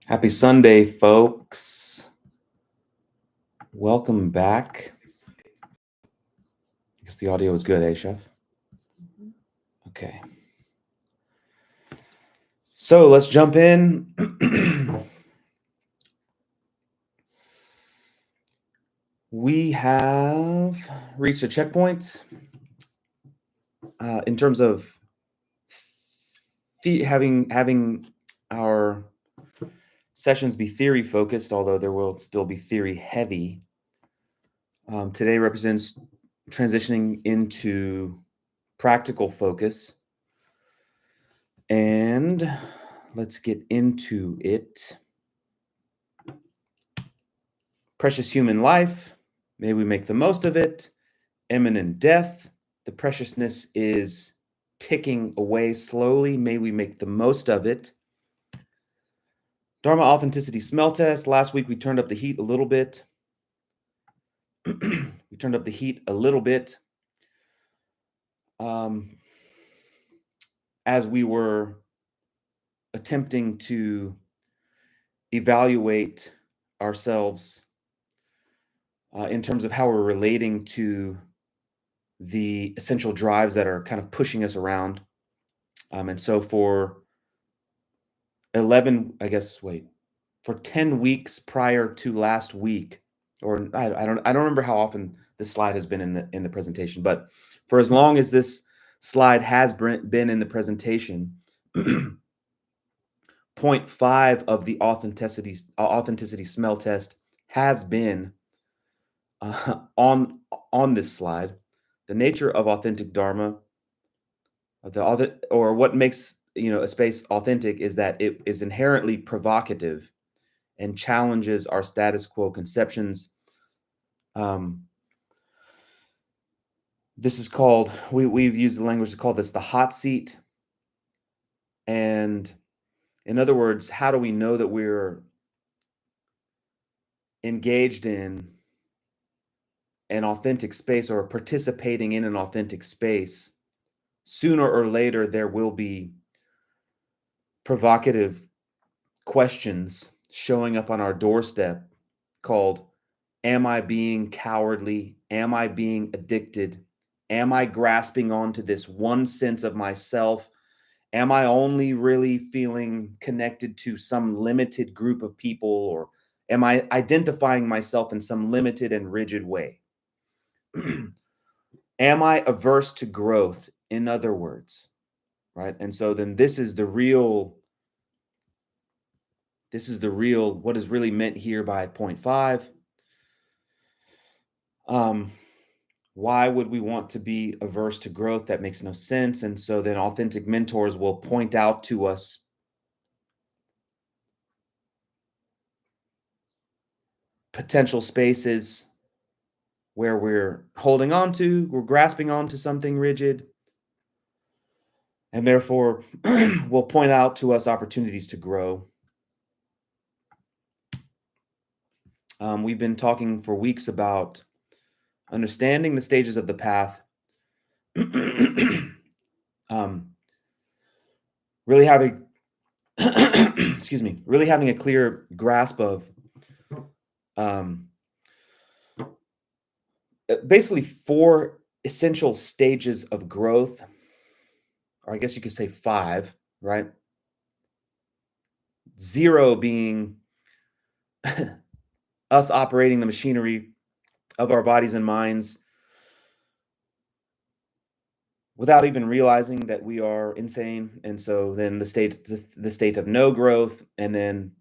Happy Sunday, folks. Welcome back. I guess the audio is good, eh, Chef? Okay. So let's jump in. We have reached a checkpoint in terms of having our sessions be theory focused, although there will still be theory heavy. Today represents transitioning into practical focus. And let's get into it. Precious human life, may we make the most of it. Imminent death, the preciousness is ticking away slowly. May we make the most of it. Dharma authenticity smell test. Last week we turned up the heat a little bit. As we were attempting to evaluate ourselves in terms of how we're relating to the essential drives that are kind of pushing us around. And so for 10 weeks prior to last week, or I don't remember how often this slide has been in the presentation, but for as long as this slide has been in the presentation, point 5 of the authenticity smell test has been on this slide. The nature of authentic Dharma, or what makes a space authentic, is that it is inherently provocative and challenges our status quo conceptions. This is called, we've used the language to call this the hot seat. And in other words, how do we know that we're engaged in an authentic space or participating in an authentic space? Sooner or later, there will be provocative questions showing up on our doorstep called, am I being cowardly? Am I being addicted? Am I grasping onto this one sense of myself? Am I only really feeling connected to some limited group of people, or am I identifying myself in some limited and rigid way? Am I averse to growth, in other words, right? And so then this is the real, what is really meant here by point 5. Why would we want to be averse to growth? That makes no sense. And so then authentic mentors will point out to us potential spaces where we're grasping onto something rigid, and therefore will point out to us opportunities to grow. We've been talking for weeks about understanding the stages of the path, really having really having a clear grasp of basically 4 essential stages of growth, or I guess you could say 5, right? 0 being us operating the machinery of our bodies and minds without even realizing that we are insane. And so then the state of no growth, and then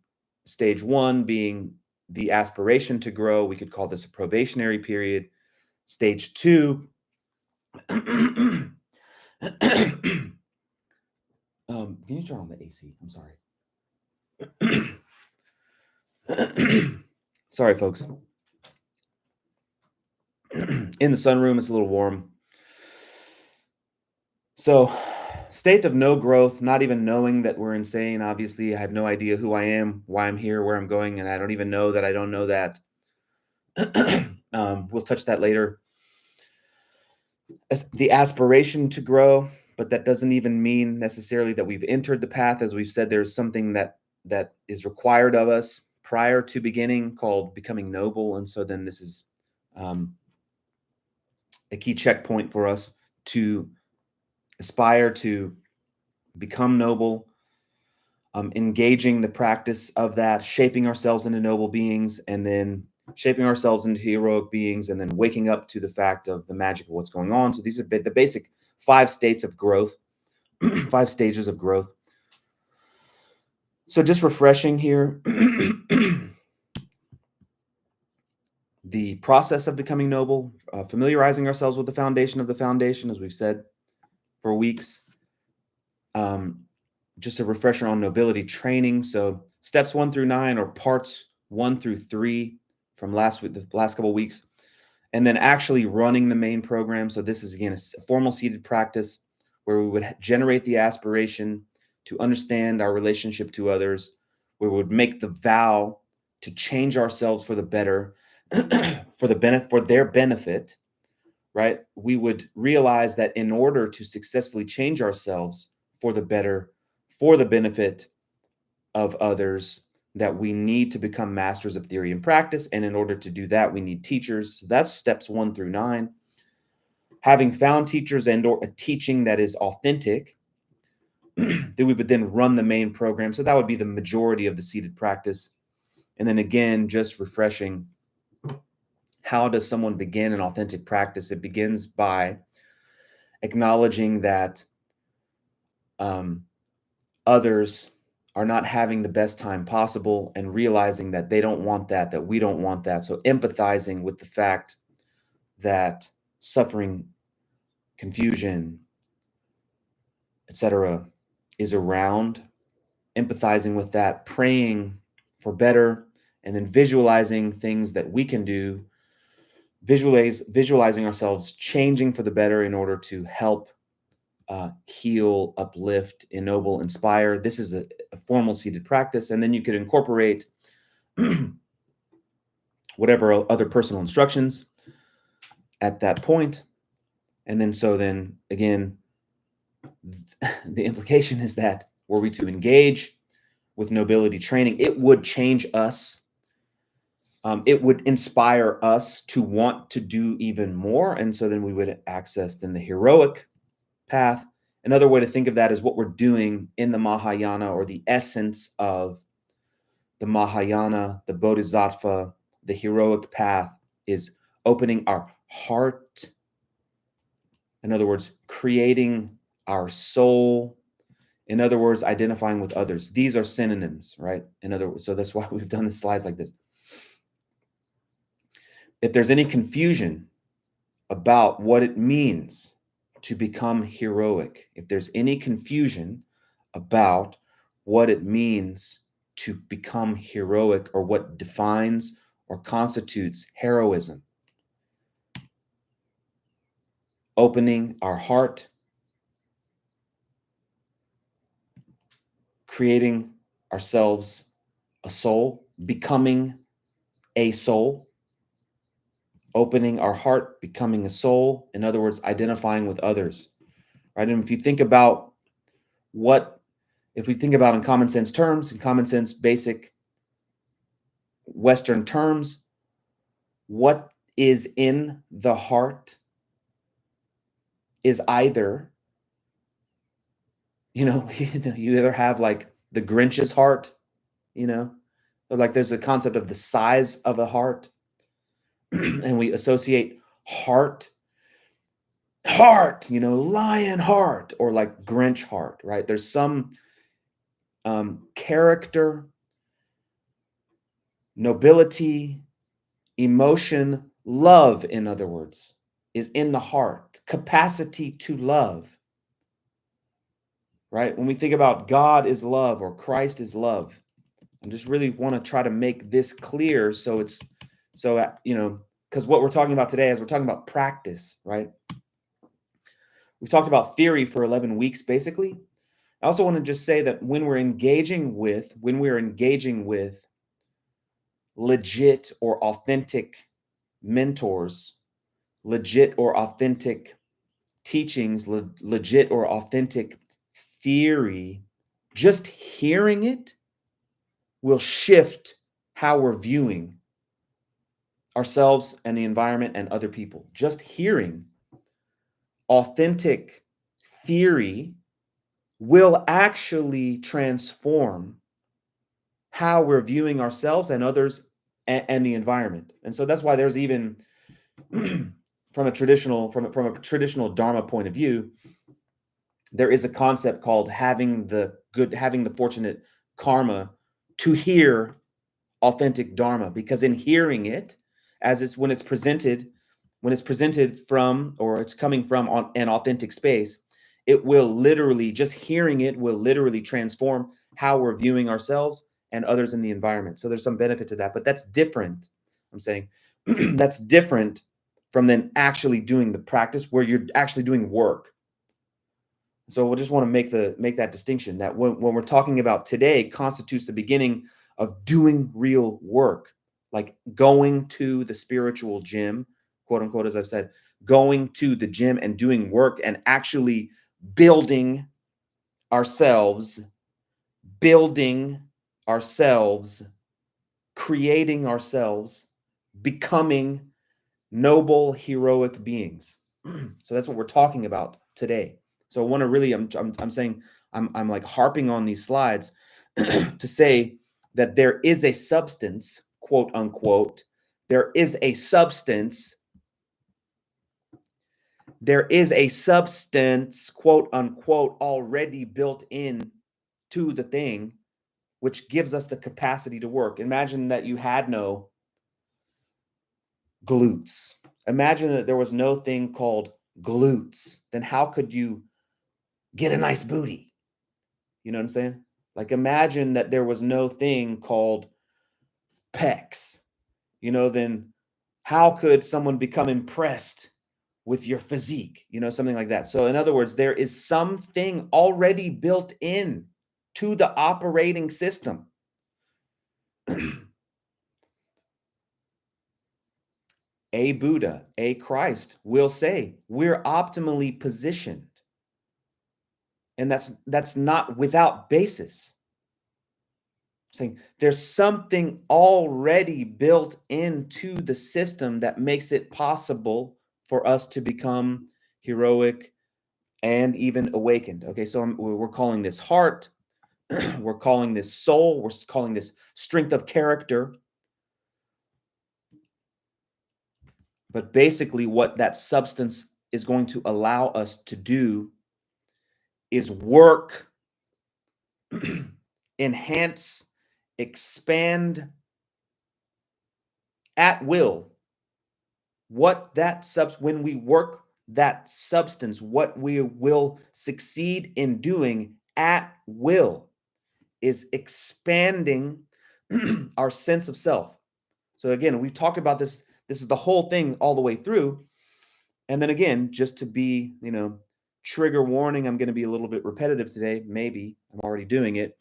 stage 1 being the aspiration to grow. We could call this a probationary period. Stage 2 can you turn on the AC? I'm sorry. Sorry, folks. In the sunroom, it's a little warm. So, state of no growth, not even knowing that we're insane. Obviously, I have no idea who I am, why I'm here, where I'm going, and I don't even know that I don't know that. We'll touch that later. The aspiration to grow, but that doesn't even mean necessarily that we've entered the path. As we've said, there's something that that is required of us prior to beginning, called becoming noble. And so then this is a key checkpoint for us to aspire to become noble, engaging the practice of that, shaping ourselves into noble beings, and then shaping ourselves into heroic beings, and then waking up to the fact of the magic of what's going on. So these are the basic 5 states of growth, 5 stages of growth. So just refreshing here, the process of becoming noble, familiarizing ourselves with the foundation of the foundation, as we've said for weeks. Just a refresher on nobility training. So steps 1 through 9, or parts 1 through 3 from last week, the last couple of weeks, and then actually running the main program. So this is, again, a formal seated practice where we would generate the aspiration to understand our relationship to others, where we would make the vow to change ourselves for the better, for their benefit, right? We would realize that in order to successfully change ourselves for the better, for the benefit of others, that we need to become masters of theory and practice. And in order to do that, we need teachers. So that's steps 1 through 9. Having found teachers and or a teaching that is authentic, then we would then run the main program. So that would be the majority of the seated practice. And then again, just refreshing, how does someone begin an authentic practice? It begins by acknowledging that others are not having the best time possible, and realizing that they don't want that we don't want that. So empathizing with the fact that suffering, confusion, etc., is around, empathizing with that, praying for better, and then visualizing things that we can do, visualizing ourselves changing for the better in order to help heal, uplift, ennoble, inspire. This is a formal seated practice. And then you could incorporate whatever other personal instructions at that point. And then, so then again, the implication is that were we to engage with nobility training, it would change us. It would inspire us to want to do even more. And so then we would access then the heroic path. Another way to think of that is what we're doing in the Mahayana, or the essence of the Mahayana, the Bodhisattva, the heroic path, is opening our heart. In other words, creating our soul. In other words, identifying with others. These are synonyms, right? In other words, so that's why we've done the slides like this. If there's any confusion about what it means to become heroic, if there's any confusion about what it means to become heroic, or what defines or constitutes heroism, opening our heart, creating ourselves a soul, becoming a soul, opening our heart, becoming a soul. In other words, identifying with others, right? And if you think about if we think about in common sense terms, in common sense, basic Western terms, what is in the heart is either, you either have like the Grinch's heart, or like there's a concept of the size of a heart, and we associate heart, lion heart, or like Grinch heart, right? There's some character, nobility, emotion, love, in other words, is in the heart. Capacity to love, right? When we think about God is love, or Christ is love, I just really want to try to make this clear. Because what we're talking about today is we're talking about practice, right? We've talked about theory for 11 weeks, basically. I also want to just say that when we're engaging with legit or authentic mentors, legit or authentic teachings, legit or authentic theory, just hearing it will shift how we're viewing ourselves and the environment and other people. Just hearing authentic theory will actually transform how we're viewing ourselves and others and the environment. And so that's why there's even from a traditional Dharma point of view, there is a concept called having the fortunate karma to hear authentic Dharma, because in hearing it, as it's when it's presented from, or it's coming from an authentic space, it will literally, just hearing it will literally transform how we're viewing ourselves and others in the environment. So there's some benefit to that, but that's different. I'm saying that's different from then actually doing the practice where you're actually doing work. So we just want to make that distinction, that when we're talking about today constitutes the beginning of doing real work, like going to the spiritual gym, quote unquote, as I've said, going to the gym and doing work and actually building ourselves, creating ourselves, becoming noble, heroic beings. So that's what we're talking about today. So I want to really, I'm saying, I'm like harping on these slides to say that there is a substance, quote unquote, there is a substance, quote unquote, already built in to the thing, which gives us the capacity to work. Imagine that you had no glutes. Imagine that there was no thing called glutes. Then how could you get a nice booty? You know what I'm saying? Like, imagine that there was no thing called pecs. Then how could someone become impressed with your physique? Something like that. So in other words, there is something already built in to the operating system. A Buddha, a Christ will say, we're optimally positioned. And that's not without basis. I'm saying there's something already built into the system that makes it possible for us to become heroic and even awakened. Okay, so we're calling this heart, we're calling this soul, we're calling this strength of character. But basically, what that substance is going to allow us to do is work, enhance, expand at will. When we work that substance, what we will succeed in doing at will is expanding our sense of self. So again, we've talked about this. This is the whole thing all the way through. And then again, just to be, trigger warning, I'm going to be a little bit repetitive today. Maybe I'm already doing it.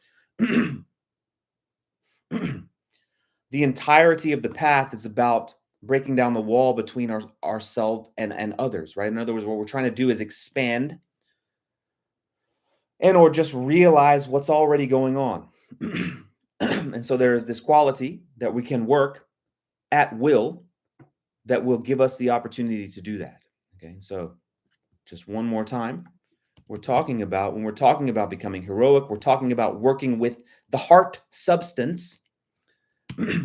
The entirety of the path is about breaking down the wall between ourselves and others, right? In other words, what we're trying to do is expand or just realize what's already going on. And so there is this quality that we can work at will that will give us the opportunity to do that. Okay, so just one more time. When we're talking about becoming heroic, we're talking about working with the heart substance,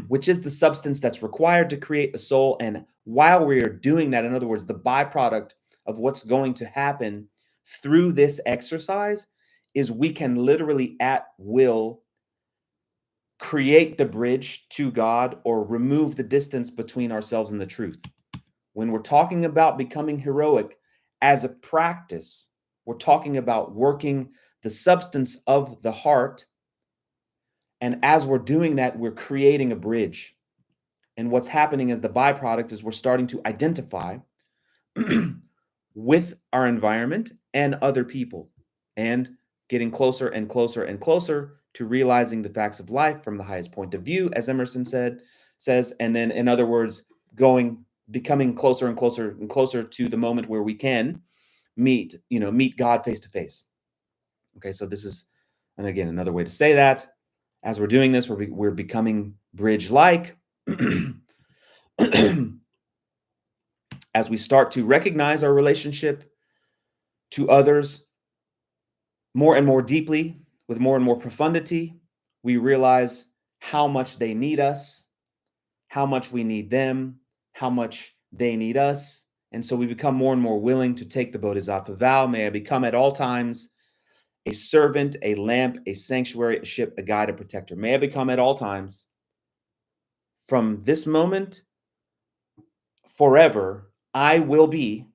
which is the substance that's required to create a soul. And while we are doing that, in other words, the byproduct of what's going to happen through this exercise is we can literally at will create the bridge to God or remove the distance between ourselves and the truth. When we're talking about becoming heroic as a practice, we're talking about working the substance of the heart. And as we're doing that, we're creating a bridge. And what's happening as the byproduct is we're starting to identify with our environment and other people and getting closer and closer and closer to realizing the facts of life from the highest point of view, as Emerson says. And then, in other words, becoming closer and closer and closer to the moment where we can meet God face to face. Okay, so this is, and again, another way to say that, As we're doing this, we're becoming bridge-like. As we start to recognize our relationship to others more and more deeply, with more and more profundity, we realize how much they need us, how much we need them, how much they need us. And so we become more and more willing to take the Bodhisattva vow. May I become at all times a servant, a lamp, a sanctuary, a ship, a guide, a protector. May I become at all times, from this moment forever, I will be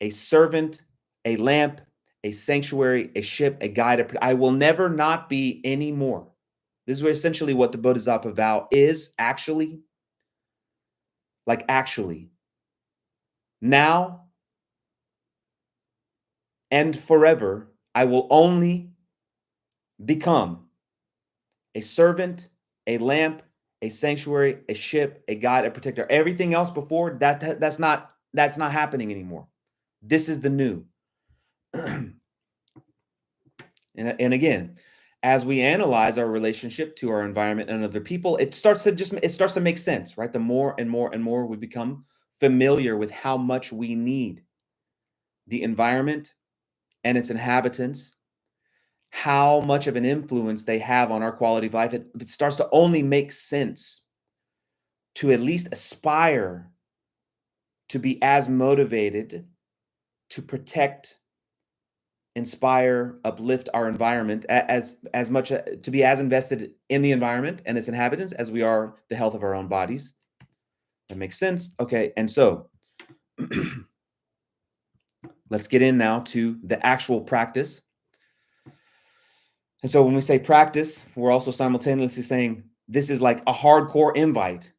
a servant, a lamp, a sanctuary, a ship, a guide. I will never not be anymore. This is essentially what the Bodhisattva vow is, actually. Like, actually. Now and forever, I will only become a servant, a lamp, a sanctuary, a ship, a guide, a protector. Everything else before that's not happening anymore. This is the new. And again, as we analyze our relationship to our environment and other people, it starts to make sense, right? The more and more and more we become familiar with how much we need the environment and its inhabitants, how much of an influence they have on our quality of life, it starts to only make sense to at least aspire to be as motivated to protect, inspire, uplift our environment as much to be as invested in the environment and its inhabitants as we are the health of our own bodies. That makes sense. Okay, and so let's get in now to the actual practice. And so when we say practice, we're also simultaneously saying this is like a hardcore invite,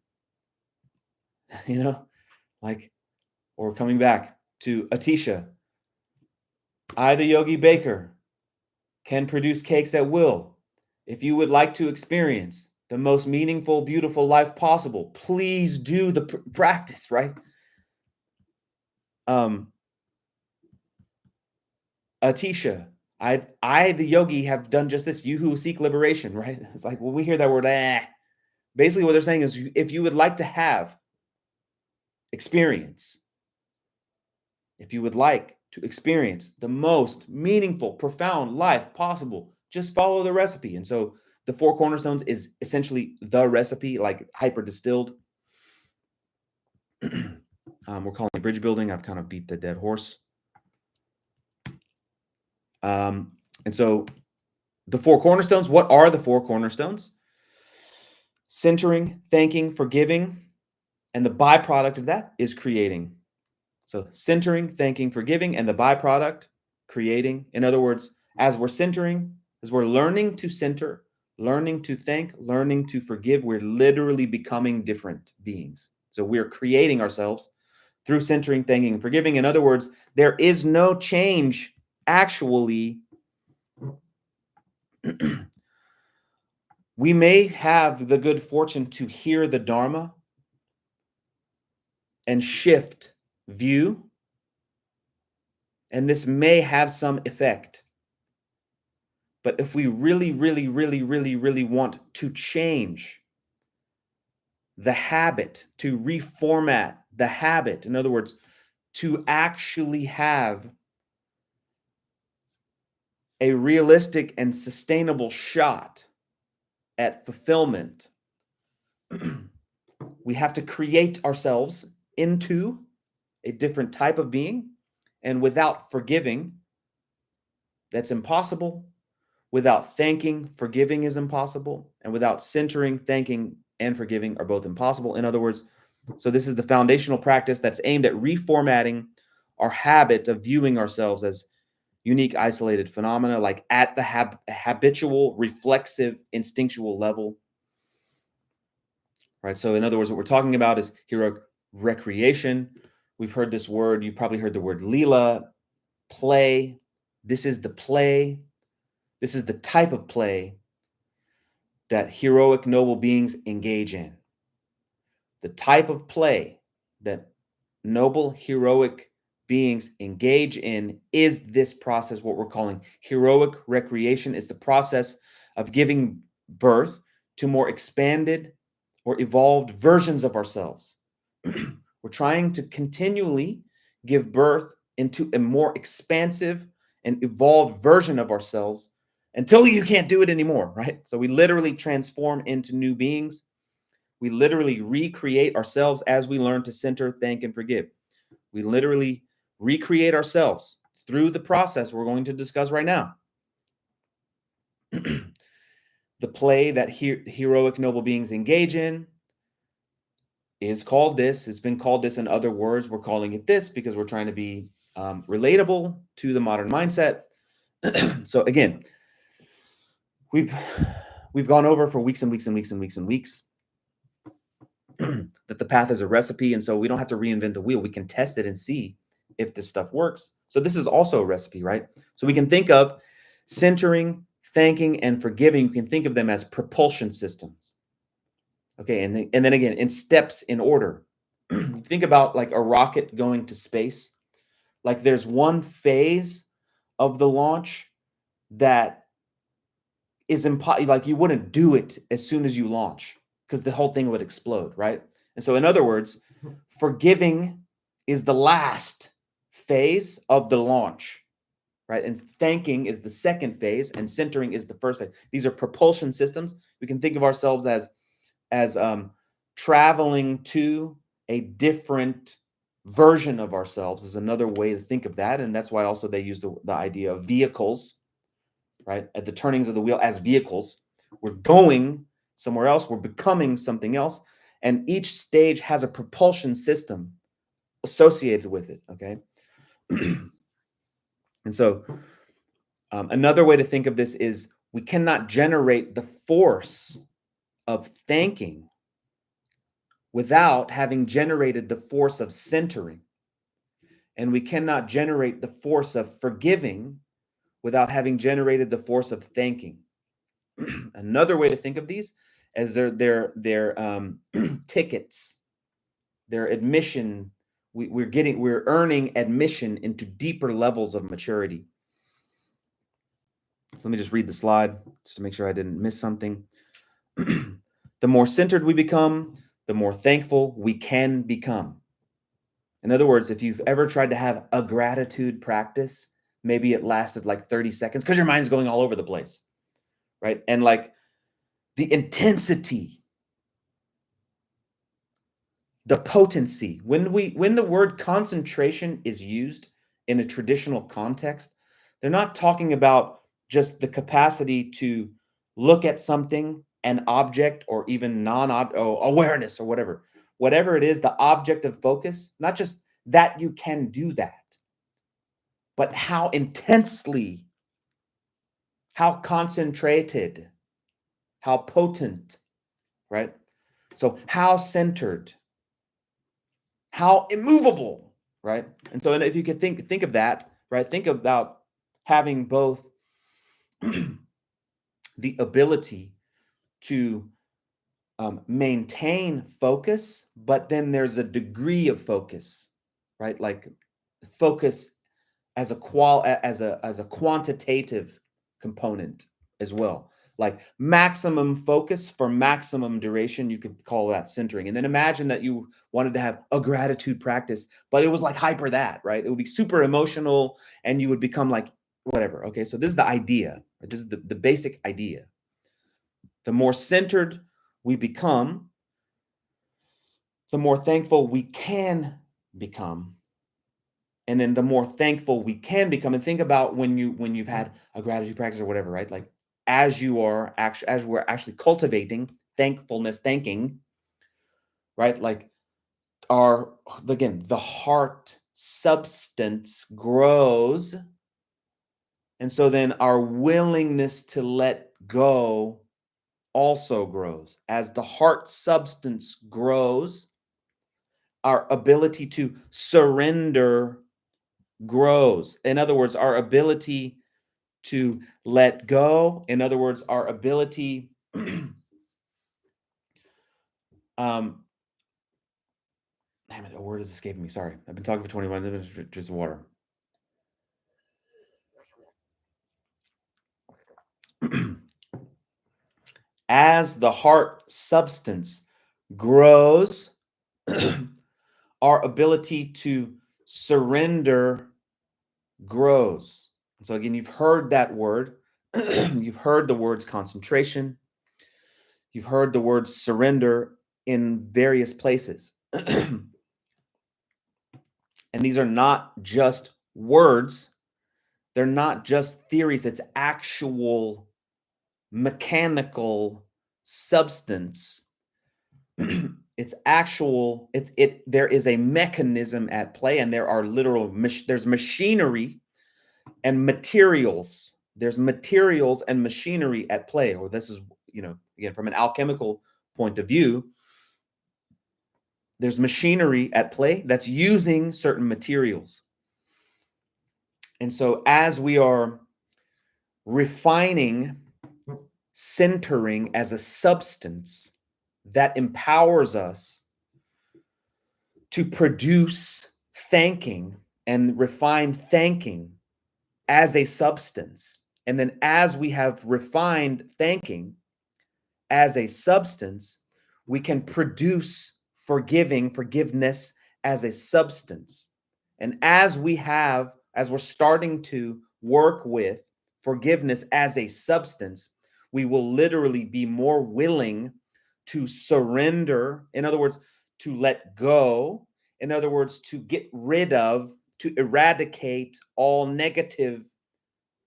like, or coming back to Atisha. I, the Yogi Baker, can produce cakes at will. If you would like to experience the most meaningful, beautiful life possible, please do the practice, right? Atisha, I, the yogi, have done just this. You who seek liberation, right? It's like, when we hear that word, basically what they're saying is, if you would like to have experience, if you would like to experience the most meaningful, profound life possible, just follow the recipe. And so the 4 Cornerstones is essentially the recipe, like hyper distilled. We're calling it bridge building. I've kind of beat the dead horse. And so the 4 Cornerstones, what are the 4 Cornerstones? Centering, thanking, forgiving, and the byproduct of that is creating. So centering, thanking, forgiving, and the byproduct, creating. In other words, as we're centering, as we're learning to center, learning to thank, learning to forgive, we're literally becoming different beings. So we're creating ourselves through centering, thanking, and forgiving. In other words, there is no change actually. We may have the good fortune to hear the Dharma and shift view, and this may have some effect. But if we really, really, really, really, really want to change the habit, to reformat the habit, in other words, to actually have a realistic and sustainable shot at fulfillment, we have to create ourselves into a different type of being. And without forgiving, that's impossible. Without thanking, forgiving is impossible. And without centering, thanking, and forgiving are both impossible. In other words, so this is the foundational practice that's aimed at reformatting our habit of viewing ourselves as unique, isolated phenomena, like at the habitual, reflexive, instinctual level. Right? So in other words, what we're talking about is heroic recreation. We've heard this word. You've probably heard the word Leela, play. This is the play. This is the type of play that heroic, noble beings engage in. The type of play that noble, heroic beings engage in is this process, what we're calling heroic recreation. Is the process of giving birth to more expanded or evolved versions of ourselves. We're trying to continually give birth into a more expansive and evolved version of ourselves until you can't do it anymore, right? So we literally transform into new beings. We literally recreate ourselves as we learn to center, thank, and forgive. We literally recreate ourselves through the process we're going to discuss right now. The play that heroic noble beings engage in is called this. It's been called this in other words. We're calling it this because we're trying to be relatable to the modern mindset. So again, we've gone over for weeks and weeks and weeks and weeks and weeks that the path is a recipe, and so we don't have to reinvent the wheel. We can test it and see if this stuff works. So this is also a recipe, right? So we can think of centering, thanking, and forgiving. You can think of them as propulsion systems. Okay, and then again, in steps in order. Think about like a rocket going to space. Like there's one phase of the launch that is impossible. Like you wouldn't do it as soon as you launch because the whole thing would explode, right? And so, in other words, forgiving is the last phase of the launch, right? And thanking is the second phase, and centering is the first phase. These are propulsion systems. We can think of ourselves as traveling to a different version of ourselves is another way to think of that. And that's why also they use the idea of vehicles, right? At the turnings of the wheel as vehicles. We're going somewhere else. We're becoming something else. And each stage has a propulsion system associated with it, okay? And so another way to think of this is we cannot generate the force of thanking without having generated the force of centering. And we cannot generate the force of forgiving without having generated the force of thanking. Another way to think of these as their tickets, their admission. We're earning admission into deeper levels of maturity. So let me just read the slide just to make sure I didn't miss something. The more centered we become, the more thankful we can become. In other words, if you've ever tried to have a gratitude practice, maybe it lasted like 30 seconds because your mind's going all over the place, right? And like the intensity, the potency, when the word concentration is used in a traditional context, they're not talking about just the capacity to look at something, an object, or even awareness or whatever it is, the object of focus, not just that you can do that, but how intensely, how concentrated, how potent, right? So how centered, how immovable, right? And so if you could think of that, right? Think about having both the ability to maintain focus, but then there's a degree of focus, right? Like focus as a quantitative component as well. Like maximum focus for maximum duration, you could call that centering. And then imagine that you wanted to have a gratitude practice, but it was like hyper that, right? It would be super emotional and you would become like whatever. Okay, so this is the idea. Right? This is the basic idea. The more centered we become, the more thankful we can become. And then the more thankful we can become. And think about when you've had a gratitude practice or whatever, right? Like as we're actually cultivating thankfulness, thanking, right? Like the heart substance grows. And so then our willingness to let go also grows. As the heart substance grows, our ability to surrender grows. In other words, our ability to let go. In other words, our ability damn it, a word is escaping me. Sorry. I've been talking for 21 minutes, just water. As the heart substance grows, our ability to surrender grows. So again, you've heard that word. You've heard the words concentration. You've heard the word surrender in various places. And these are not just words. They're not just theories. It's actual mechanical substance. It's actual, there is a mechanism at play, and there are literal there's machinery and materials. There's materials and machinery at play. Or this is, again, from an alchemical point of view, there's machinery at play that's using certain materials. And so as we are refining, centering as a substance that empowers us to produce thanking and refine thanking as a substance. And then as we have refined thanking as a substance, we can produce forgiveness as a substance. And as we're starting to work with forgiveness as a substance, we will literally be more willing to surrender. In other words, to let go. In other words, to get rid of, to eradicate all negative,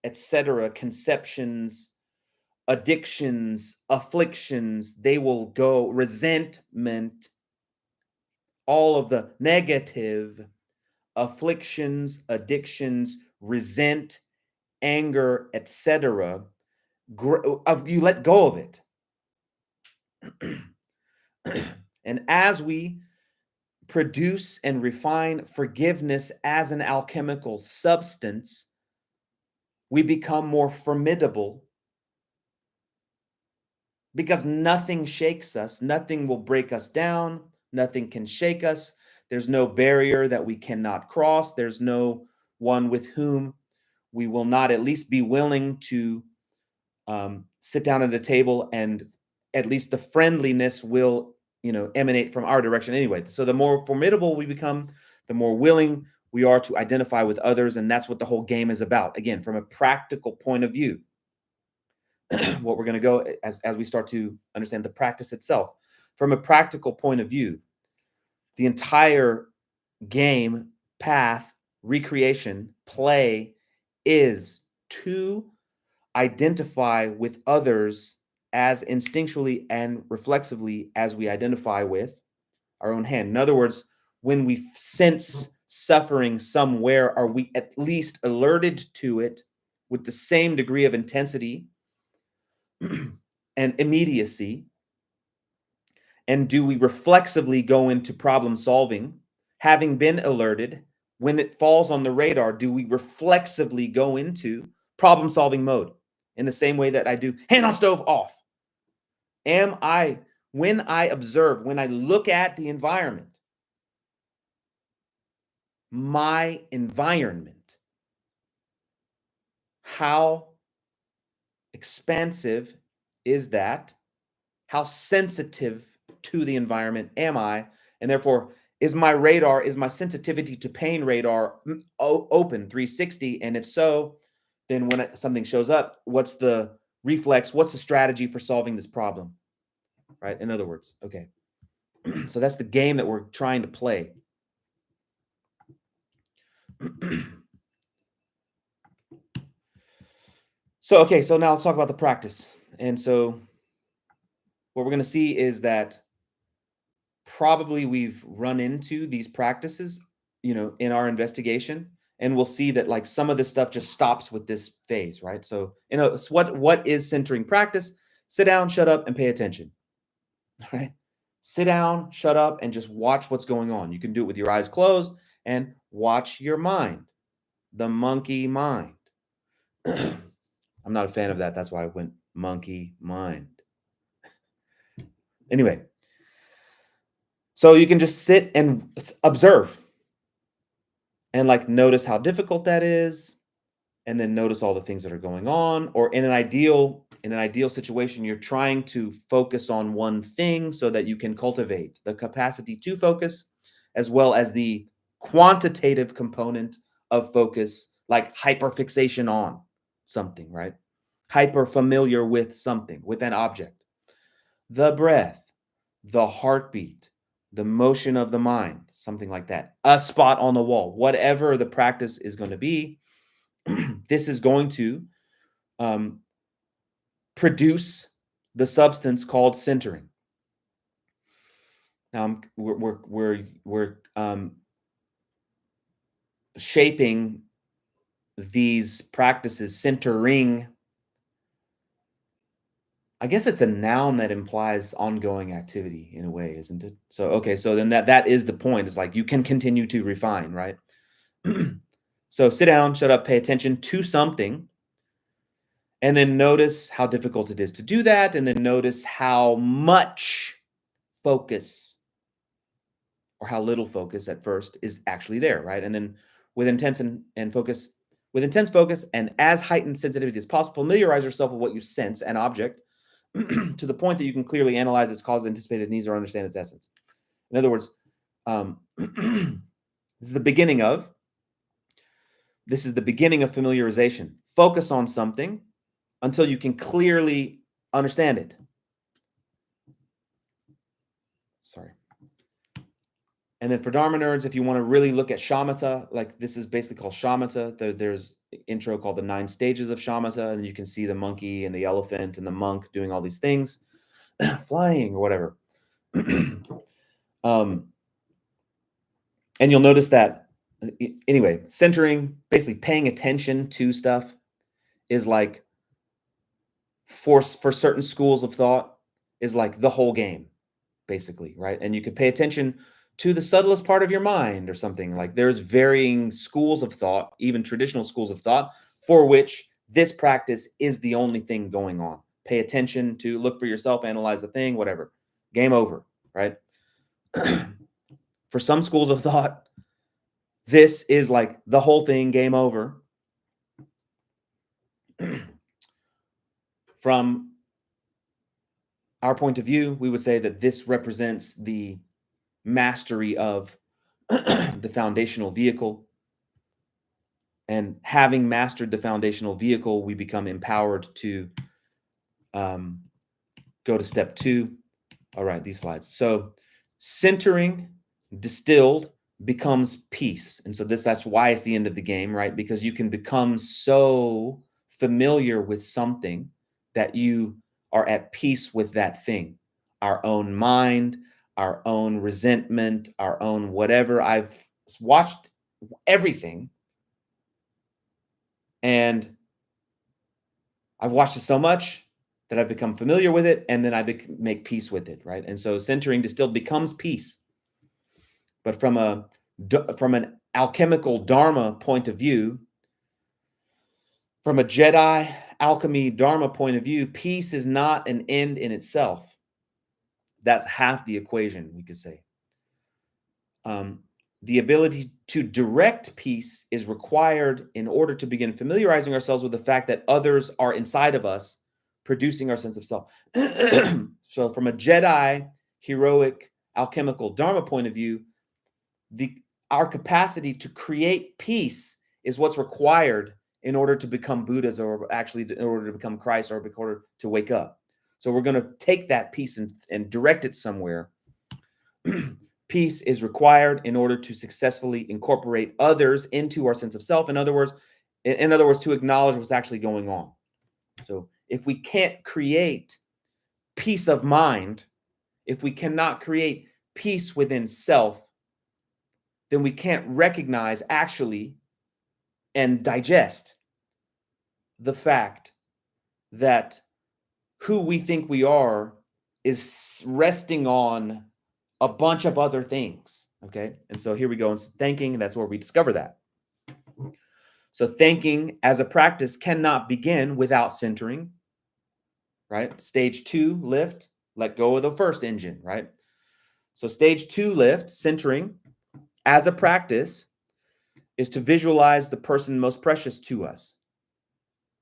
etc., conceptions, addictions, afflictions. They will go, resentment, all of the negative afflictions, addictions, resent, anger, etc. You let go of it. And as we produce and refine forgiveness as an alchemical substance, we become more formidable, because nothing shakes us. Nothing will break us down. Nothing can shake us. There's no barrier that we cannot cross. There's no one with whom we will not at least be willing to sit down at a table, and at least the friendliness will, emanate from our direction anyway. So the more formidable we become, the more willing we are to identify with others. And that's what the whole game is about. Again, from a practical point of view, what we're going to go as we start to understand the practice itself. From a practical point of view, the entire game, path, recreation, play is to identify with others as instinctually and reflexively as we identify with our own hand. In other words, when we sense suffering somewhere, are we at least alerted to it with the same degree of intensity and immediacy? And do we reflexively go into problem solving, having been alerted? When it falls on the radar, do we reflexively go into problem solving mode in the same way that I do hand on stove off? When I observe, when I look at the environment, my environment, how expansive is that? How sensitive to the environment am I? And therefore, is my radar, is my sensitivity to pain radar open 360? And if so, then when something shows up, what's the reflex? What's the strategy for solving this problem? Right? In other words, okay. So that's the game that we're trying to play. So now let's talk about the practice. And so what we're going to see is that probably we've run into these practices, in our investigation, and we'll see that like some of this stuff just stops with this phase, right? So, what is centering practice? Sit down, shut up, and pay attention, right? Sit down, shut up, and just watch what's going on. You can do it with your eyes closed and watch your mind, the monkey mind. I'm not a fan of that. That's why I went monkey mind. Anyway, so you can just sit and observe and like notice how difficult that is, and then notice all the things that are going on. Or in an ideal in an ideal situation, you're trying to focus on one thing so that you can cultivate the capacity to focus, as well as the quantitative component of focus, like hyperfixation on something, right? Hyper familiar with something, with an object. The breath, the heartbeat, the motion of the mind, something like that. A spot on the wall, whatever the practice is going to be, this is going to um, produce the substance called centering. Now we're shaping these practices. Centering, I guess it's a noun that implies ongoing activity in a way, isn't it? So okay, so then that is the point. It's like you can continue to refine, right? So sit down, shut up, pay attention to something, and then notice how difficult it is to do that, and then notice how much focus or how little focus at first is actually there, right? And then with intense focus, with intense focus and as heightened sensitivity as possible, familiarize yourself with what you sense, an object, to the point that you can clearly analyze its cause, anticipated needs, or understand its essence. In other words, this is the beginning of familiarization. Focus on something until you can clearly understand it. Sorry. And then for Dharma nerds, if you want to really look at shamatha, like this is basically called shamatha. There's an intro called the 9 stages of shamatha, and you can see the monkey and the elephant and the monk doing all these things, flying or whatever. And you'll notice that, anyway, centering, basically paying attention to stuff is like, for certain schools of thought, is like the whole game, basically, right? And you can pay attention to the subtlest part of your mind or something. Like there's varying schools of thought, even traditional schools of thought, for which this practice is the only thing going on. Pay attention to, look for yourself, analyze the thing, whatever. Game over, right? For some schools of thought, this is like the whole thing, game over. From our point of view, we would say that this represents the mastery of the foundational vehicle. And having mastered the foundational vehicle, we become empowered to go to step 2. All right, these slides. So centering, distilled, becomes peace. And so that's why it's the end of the game, right? Because you can become so familiar with something that you are at peace with that thing. Our own mind, our own resentment, our own whatever. I've watched everything, and I've watched it so much that I've become familiar with it, and then I make peace with it, right? And so centering, distilled, becomes peace. But from an alchemical Dharma point of view, from a Jedi alchemy Dharma point of view, peace is not an end in itself. That's half the equation, we could say. The ability to direct peace is required in order to begin familiarizing ourselves with the fact that others are inside of us, producing our sense of self. So from a Jedi, heroic, alchemical Dharma point of view, our capacity to create peace is what's required in order to become Buddhas, or actually in order to become Christ, or in order to wake up. So we're going to take that peace and direct it somewhere. Peace is required in order to successfully incorporate others into our sense of self. In other words, to acknowledge what's actually going on. So if we can't create peace of mind, if we cannot create peace within self, then we can't recognize actually and digest the fact that who we think we are is resting on a bunch of other things. Okay. And so here we go. And thinking, that's where we discover that. So thinking as a practice cannot begin without centering, right? Stage 2, lift, let go of the first engine, right? So stage 2, lift, centering as a practice is to visualize the person most precious to us.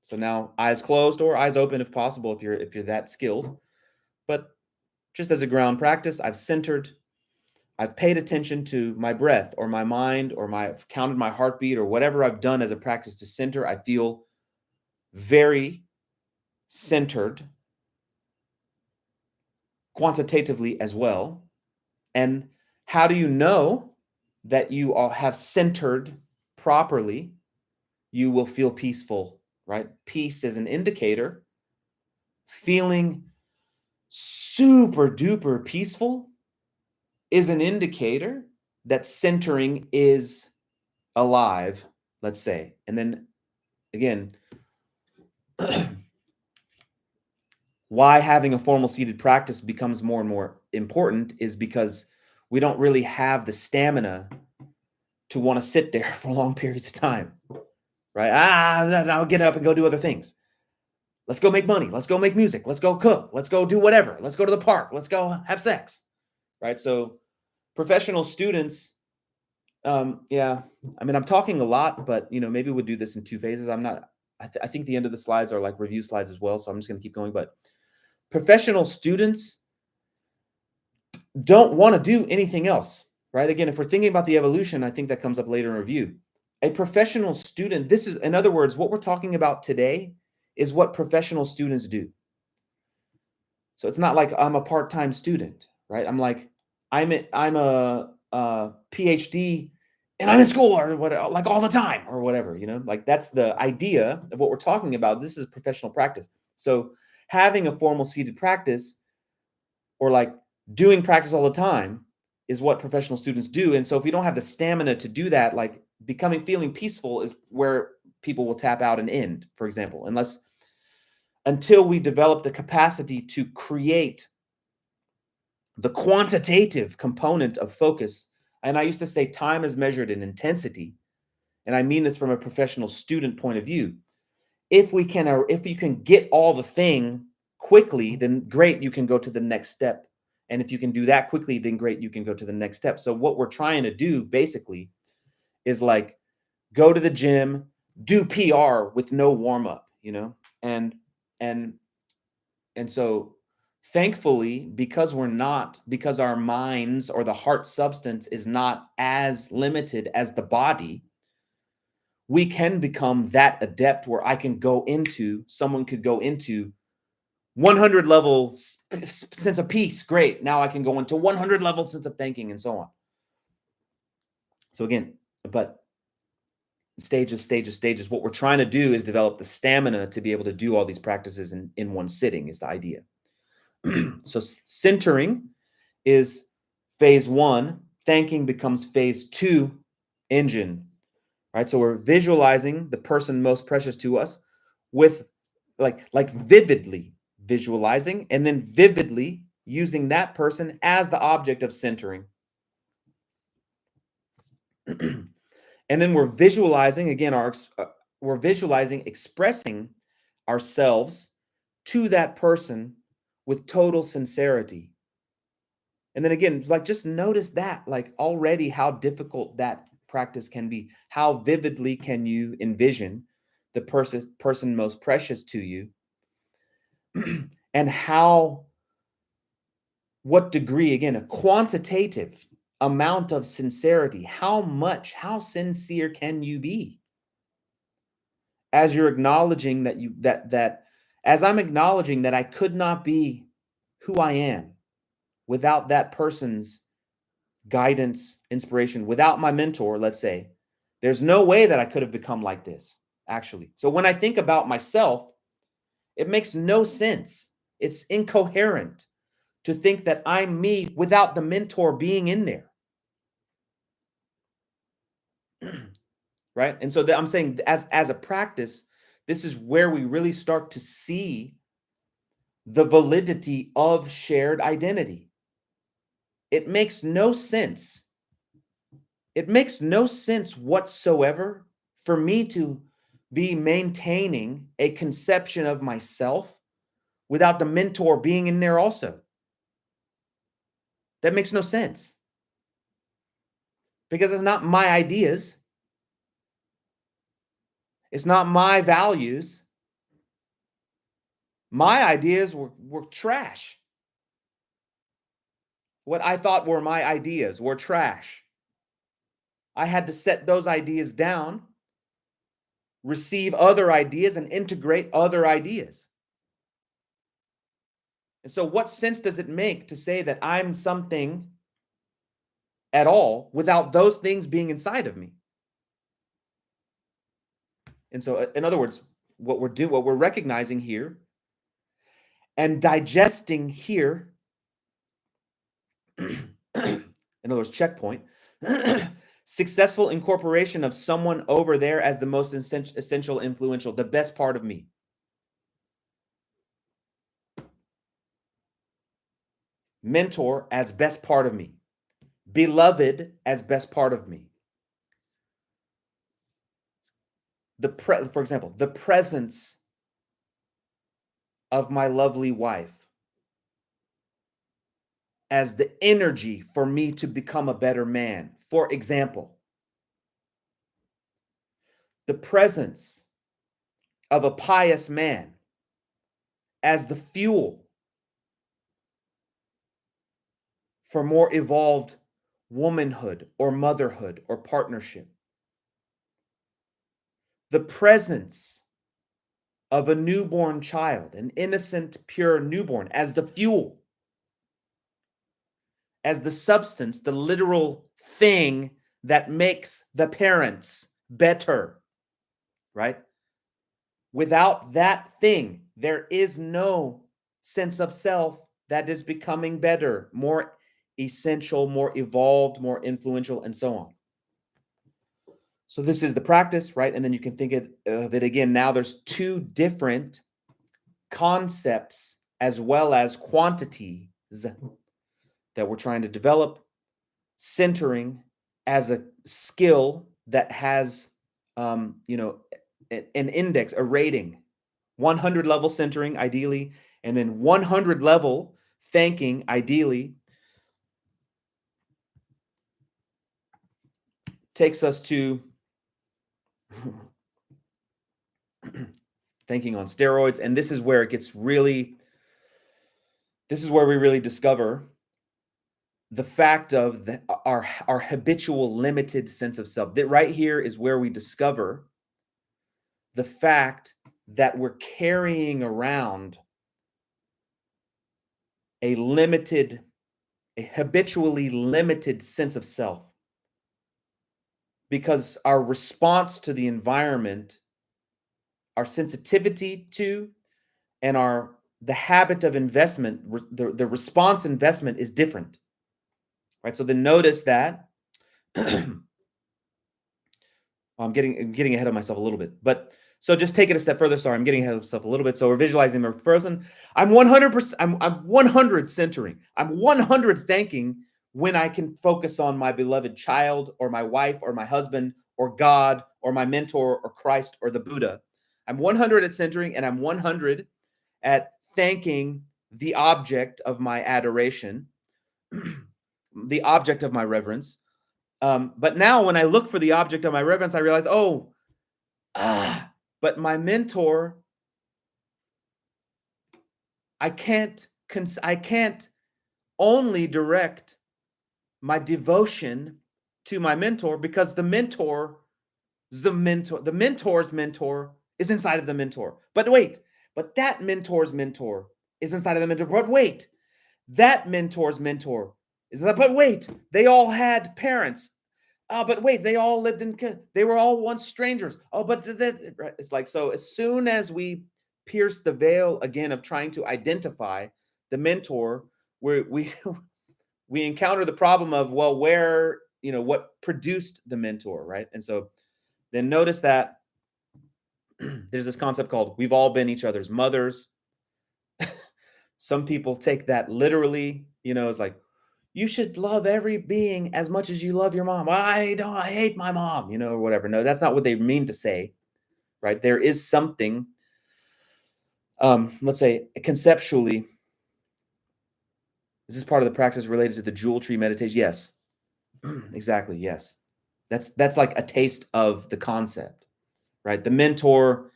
So now eyes closed or eyes open if possible, if you're that skilled. But just as a ground practice, I've centered, I've paid attention to my breath or my mind or I've counted my heartbeat or whatever I've done as a practice to center. I feel very centered quantitatively as well. And how do you know that you all have centered properly? You will feel peaceful, right? Peace is an indicator. Feeling super duper peaceful is an indicator that centering is alive, let's say. And then again, why having a formal seated practice becomes more and more important is because we don't really have the stamina to want to sit there for long periods of time, right? I'll get up and go do other things. Let's go make money. Let's go make music. Let's go cook. Let's go do whatever. Let's go to the park. Let's go have sex, right? So professional students, yeah, I mean, I'm talking a lot, but maybe we'll do this in two phases. I think the end of the slides are like review slides as well. So I'm just going to keep going, but professional students don't want to do anything else, right? Again, if we're thinking about the evolution, I think that comes up later in review. A professional student, this is, in other words, what we're talking about today is what professional students do. So it's not like I'm a part-time student, right? I'm a PhD and I'm in school or what, like all the time or whatever, like that's the idea of what we're talking about. This is professional practice. So having a formal seated practice or like doing practice all the time is what professional students do. And so if we don't have the stamina to do that, like feeling peaceful is where people will tap out and end, for example, until we develop the capacity to create the quantitative component of focus. And I used to say time is measured in intensity. And I mean this from a professional student point of view. If you can get all the thing quickly, then great, you can go to the next step. And if you can do that quickly, then great, you can go to the next step. So what we're trying to do basically is like go to the gym, do PR with no warm up, and so thankfully, because our minds or the heart substance is not as limited as the body, we can become that adept where someone could go into 100 level sense of peace. Great. Now I can go into 100 level sense of thinking and so on. So again, but stages. What we're trying to do is develop the stamina to be able to do all these practices in one sitting is the idea. So centering is phase 1. Thanking becomes phase 2, engine. Right? So we're visualizing the person most precious to us with like vividly visualizing and then vividly using that person as the object of centering. And then we're visualizing again we're visualizing expressing ourselves to that person with total sincerity. And then again, like just notice that, like already how difficult that practice can be. How vividly can you envision the person most precious to you? And what degree, again, a quantitative amount of sincerity. How sincere can you be? As you're acknowledging that as I'm acknowledging that I could not be who I am without that person's guidance, inspiration, without my mentor, let's say, there's no way that I could have become like this, actually. So when I think about myself, it makes no sense. It's incoherent to think that I'm me without the mentor being in there. Right? And so I'm saying as a practice, this is where we really start to see the validity of shared identity. It makes no sense. It makes no sense whatsoever for me to be maintaining a conception of myself without the mentor being in there also. That makes no sense. Because it's not my ideas. It's not my values. My ideas were trash. What I thought were my ideas were trash. I had to set those ideas down, receive other ideas, and integrate other ideas. And so, what sense does it make to say that I'm something at all without those things being inside of me? And so, in other words, what we're recognizing here and digesting here, in other words, checkpoint, successful incorporation of someone over there as the most essential, influential, the best part of me. Mentor as best part of me. Beloved as best part of me. For example, the presence of my lovely wife as the energy for me to become a better man. For example, the presence of a pious man as the fuel for more evolved womanhood or motherhood or partnership. The presence of a newborn child, an innocent, pure newborn, as the fuel, as the substance, the literal thing that makes the parents better, right? Without that thing, there is no sense of self that is becoming better, more essential, more evolved, more influential, and so on. So this is the practice, right? And then you can think of it again. Now there's two different concepts as well as quantities that we're trying to develop. Centering as a skill that has, an index, a rating, 100 level centering ideally, and then 100 level thanking ideally, takes us to thinking on steroids. And this is where it gets really, this is where we really discover the fact of our habitual limited sense of self. That right here is where we discover the fact that we're carrying around a habitually limited sense of self, because our response to the environment, our sensitivity to, and the habit of investment, the response investment is different, right? So then notice that I'm getting ahead of myself a little bit, but so just take it a step further. Sorry, I'm getting ahead of myself a little bit. So we're visualizing the person. I'm 100%. I'm 100 centering. I'm 100 thanking when I can focus on my beloved child or my wife or my husband or God or my mentor or Christ or the Buddha. I'm 100 at centering, and I'm 100 at thanking the object of my adoration, the object of my reverence. But now when I look for the object of my reverence, I realize, but my mentor, I can't only direct my devotion to my mentor, because the mentor's mentor is inside of the mentor. But wait, but that mentor's mentor is inside of the mentor. But wait, that mentor's mentor is inside. But wait, they all had parents. But wait, they all lived they were all once strangers. Oh, but it's like, so as soon as we pierce the veil again of trying to identify the mentor, we encounter the problem of, well, where, what produced the mentor, right? And so then notice that there's this concept called we've all been each other's mothers. Some people take that literally, it's like, you should love every being as much as you love your mom. I hate my mom, or whatever. No, that's not what they mean to say, right? There is something, let's say conceptually, is this part of the practice related to the jewel tree meditation? Yes, exactly. Yes. That's like a taste of the concept, right? The mentor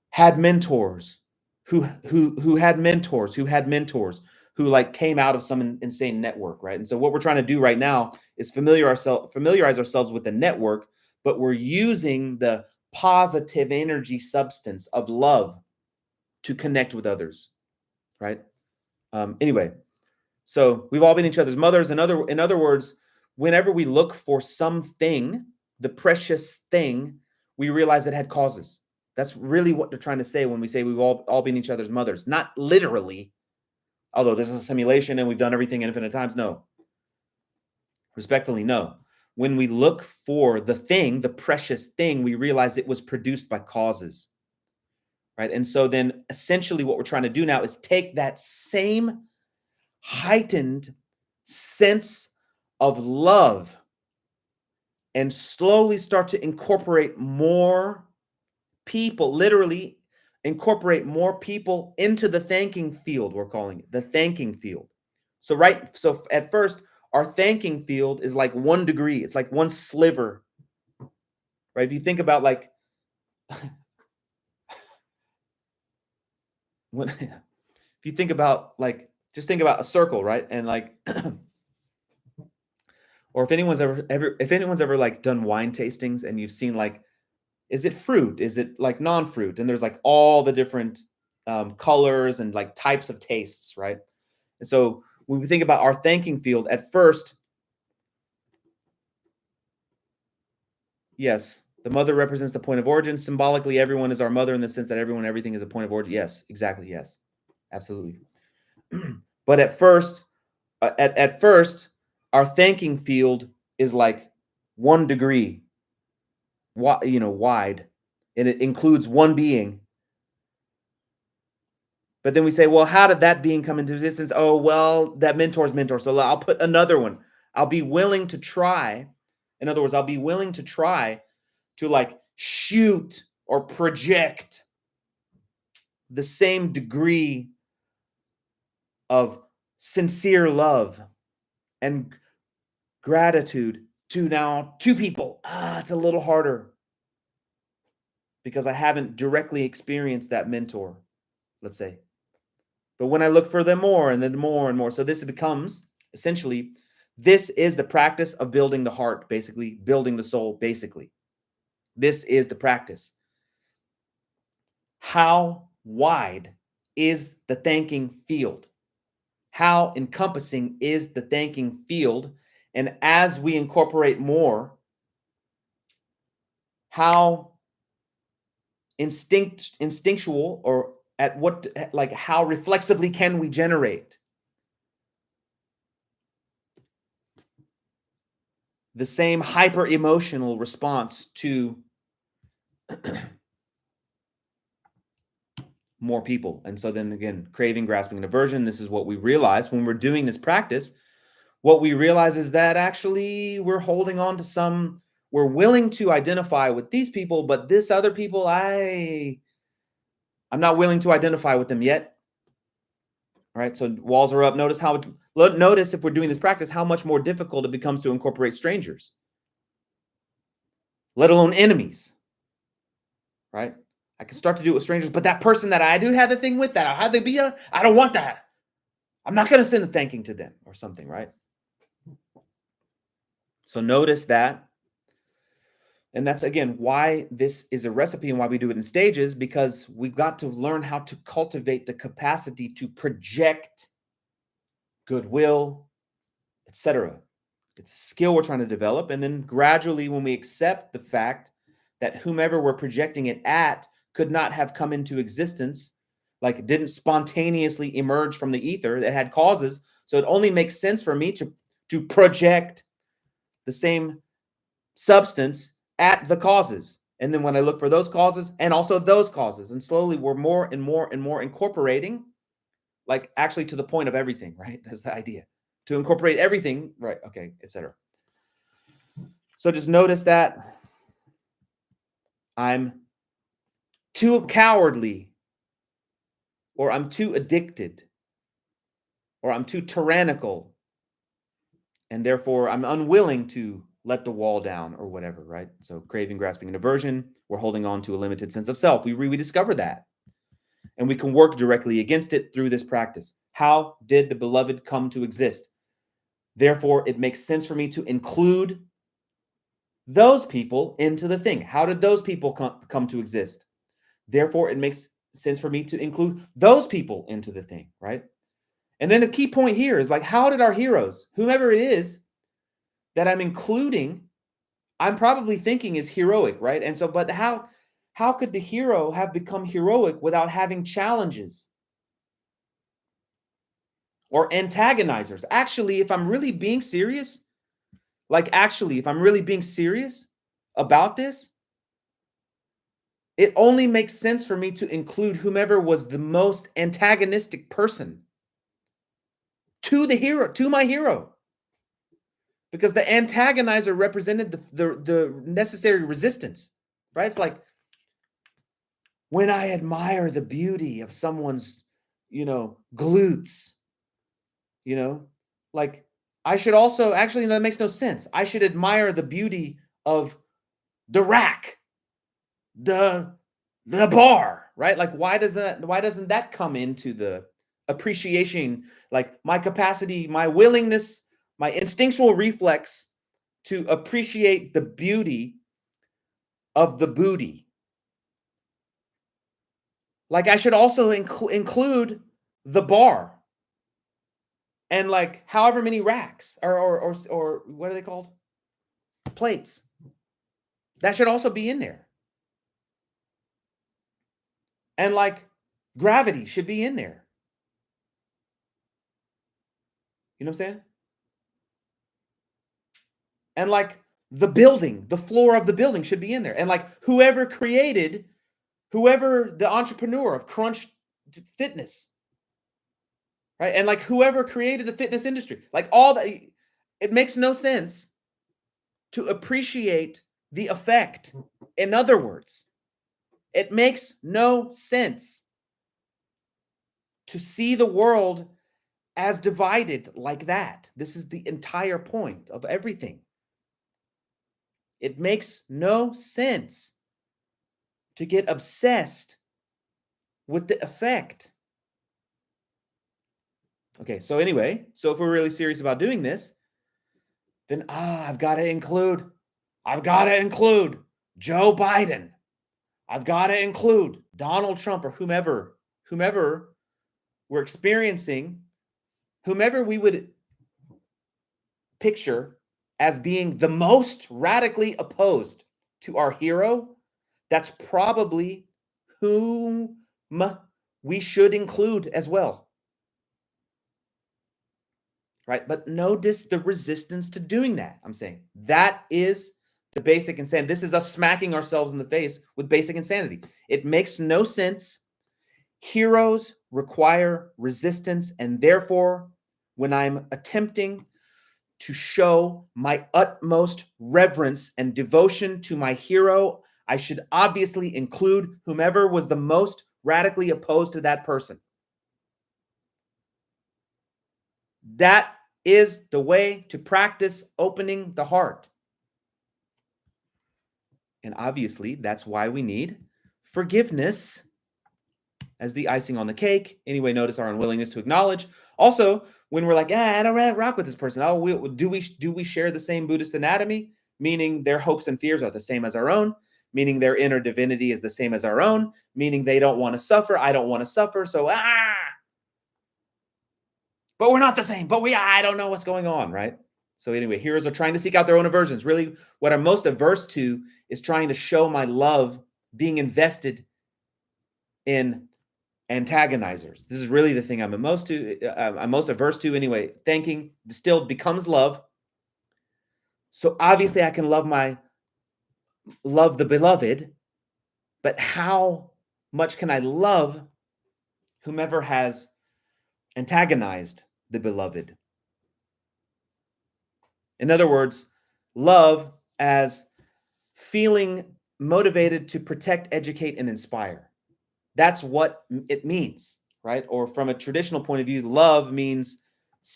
had mentors. who had mentors, who like came out of some insane network, right? And so what we're trying to do right now is familiarize ourselves with the network, but we're using the positive energy substance of love to connect with others, right? Anyway, so we've all been each other's mothers. In other words, whenever we look for something, the precious thing, we realize it had causes. That's really what they're trying to say when we say we've all been each other's mothers. Not literally, although this is a simulation and we've done everything infinite times. No. Respectfully, no. When we look for the thing, the precious thing, we realize it was produced by causes, right? And so then essentially what we're trying to do now is take that same heightened sense of love and slowly start to incorporate more people, literally incorporate more people into the thanking field, we're calling it the thanking field. So at first, our thanking field is like 1 degree. It's like one sliver, right? If you think about like when if you think about like just think about a circle, right? And like or if anyone's ever like done wine tastings and you've seen like, is it fruit? Is it like non-fruit? And there's like all the different colors and like types of tastes, right? And so when we think about our thanking field, at first, yes, the mother represents the point of origin. Symbolically, everyone is our mother in the sense that everyone, everything is a point of origin. Yes, exactly. Yes, absolutely. But at first, our thanking field is like 1 degree, wide, and it includes one being. But then we say, well, how did that being come into existence? Oh, well, that mentor's mentor. So I'll put another one. I'll be willing to try. In other words, I'll be willing to try to like shoot or project the same degree of sincere love and gratitude to now 2 people. It's a little harder because I haven't directly experienced that mentor, let's say. But when I look for them more and then more and more, so this becomes essentially, this is the practice of building the heart, basically, building the soul, basically. This is the practice. How wide is the thanking field? How encompassing is the thanking field? And as we incorporate more, how instinctual or at what, like how reflexively can we generate the same hyper emotional response to more people? And so then again, craving, grasping, and aversion, this is what we realize when we're doing this practice. What we realize is that actually we're holding on to we're willing to identify with these people, but this other people, I'm not willing to identify with them yet. All right, so walls are up. Notice if we're doing this practice, how much more difficult it becomes to incorporate strangers, let alone enemies, right? I can start to do it with strangers, but that person that I do have the thing with, that I have to be I don't want that. I'm not going to send a thanking to them or something, right? So notice that. And that's, again, why this is a recipe and why we do it in stages, because we've got to learn how to cultivate the capacity to project goodwill, etc. It's a skill we're trying to develop. And then gradually, when we accept the fact that whomever we're projecting it at could not have come into existence, like it didn't spontaneously emerge from the ether, that had causes. So it only makes sense for me to project the same substance at the causes. And then when I look for those causes and also those causes, and slowly we're more and more and more incorporating, like actually to the point of everything, right? That's the idea, to incorporate everything, right? Okay, etc. So just notice that I'm too cowardly, or I'm too addicted, or I'm too tyrannical, and therefore I'm unwilling to let the wall down or whatever, right? So craving, grasping, and aversion, we're holding on to a limited sense of self. We rediscover that. And we can work directly against it through this practice. How did the beloved come to exist? Therefore, it makes sense for me to include those people into the thing. How did those people come to exist? Therefore, it makes sense for me to include those people into the thing, right? And then the key point here is like, how did our heroes, whomever it is that I'm including, I'm probably thinking is heroic, right? And so, but how could the hero have become heroic without having challenges or antagonizers? Actually, if I'm really being serious, if I'm really being serious about this, it only makes sense for me to include whomever was the most antagonistic person to the hero, to my hero. Because the antagonizer represented the necessary resistance, right? It's like when I admire the beauty of someone's, glutes, like I should also, actually, that makes no sense. I should admire the beauty of the rack, the bar, right? Like why doesn't that come into the appreciation, like my capacity, my willingness, my instinctual reflex to appreciate the beauty of the booty? Like I should also include the bar and like however many racks or what are they called? Plates. That should also be in there. And like gravity should be in there. You know what I'm saying? And like the building, the floor of the building should be in there. And like whoever the entrepreneur of Crunch Fitness, right? And like whoever created the fitness industry, like all that, it makes no sense to appreciate the effect. In other words, it makes no sense to see the world as divided like that. This is the entire point of everything. It makes no sense to get obsessed with the effect. Okay, so anyway, so if we're really serious about doing this, then I've got to include Joe Biden. I've got to include Donald Trump or whomever we're experiencing, whomever we would picture as being the most radically opposed to our hero. That's probably whom we should include as well. Right? But notice the resistance to doing that. I'm saying that is the basic insanity. This is us smacking ourselves in the face with basic insanity. It makes no sense. Heroes require resistance, and therefore, when I'm attempting to show my utmost reverence and devotion to my hero, I should obviously include whomever was the most radically opposed to that person. That is the way to practice opening the heart. And obviously, that's why we need forgiveness as the icing on the cake. Anyway, notice our unwillingness to acknowledge. Also, when we're like, I don't rock with this person. Do we share the same Buddhist anatomy? Meaning their hopes and fears are the same as our own. Meaning their inner divinity is the same as our own. Meaning they don't want to suffer. I don't want to suffer. So, but we're not the same. But I don't know what's going on, right? So anyway, heroes are trying to seek out their own aversions. Really, what I'm most averse to is trying to show my love being invested in antagonizers. This is really the thing I'm most averse to anyway. Thanking distilled becomes love. So obviously I can love the beloved, but how much can I love whomever has antagonized the beloved? In other words, love as feeling motivated to protect, educate, and inspire. That's what it means, right? Or from a traditional point of view, love means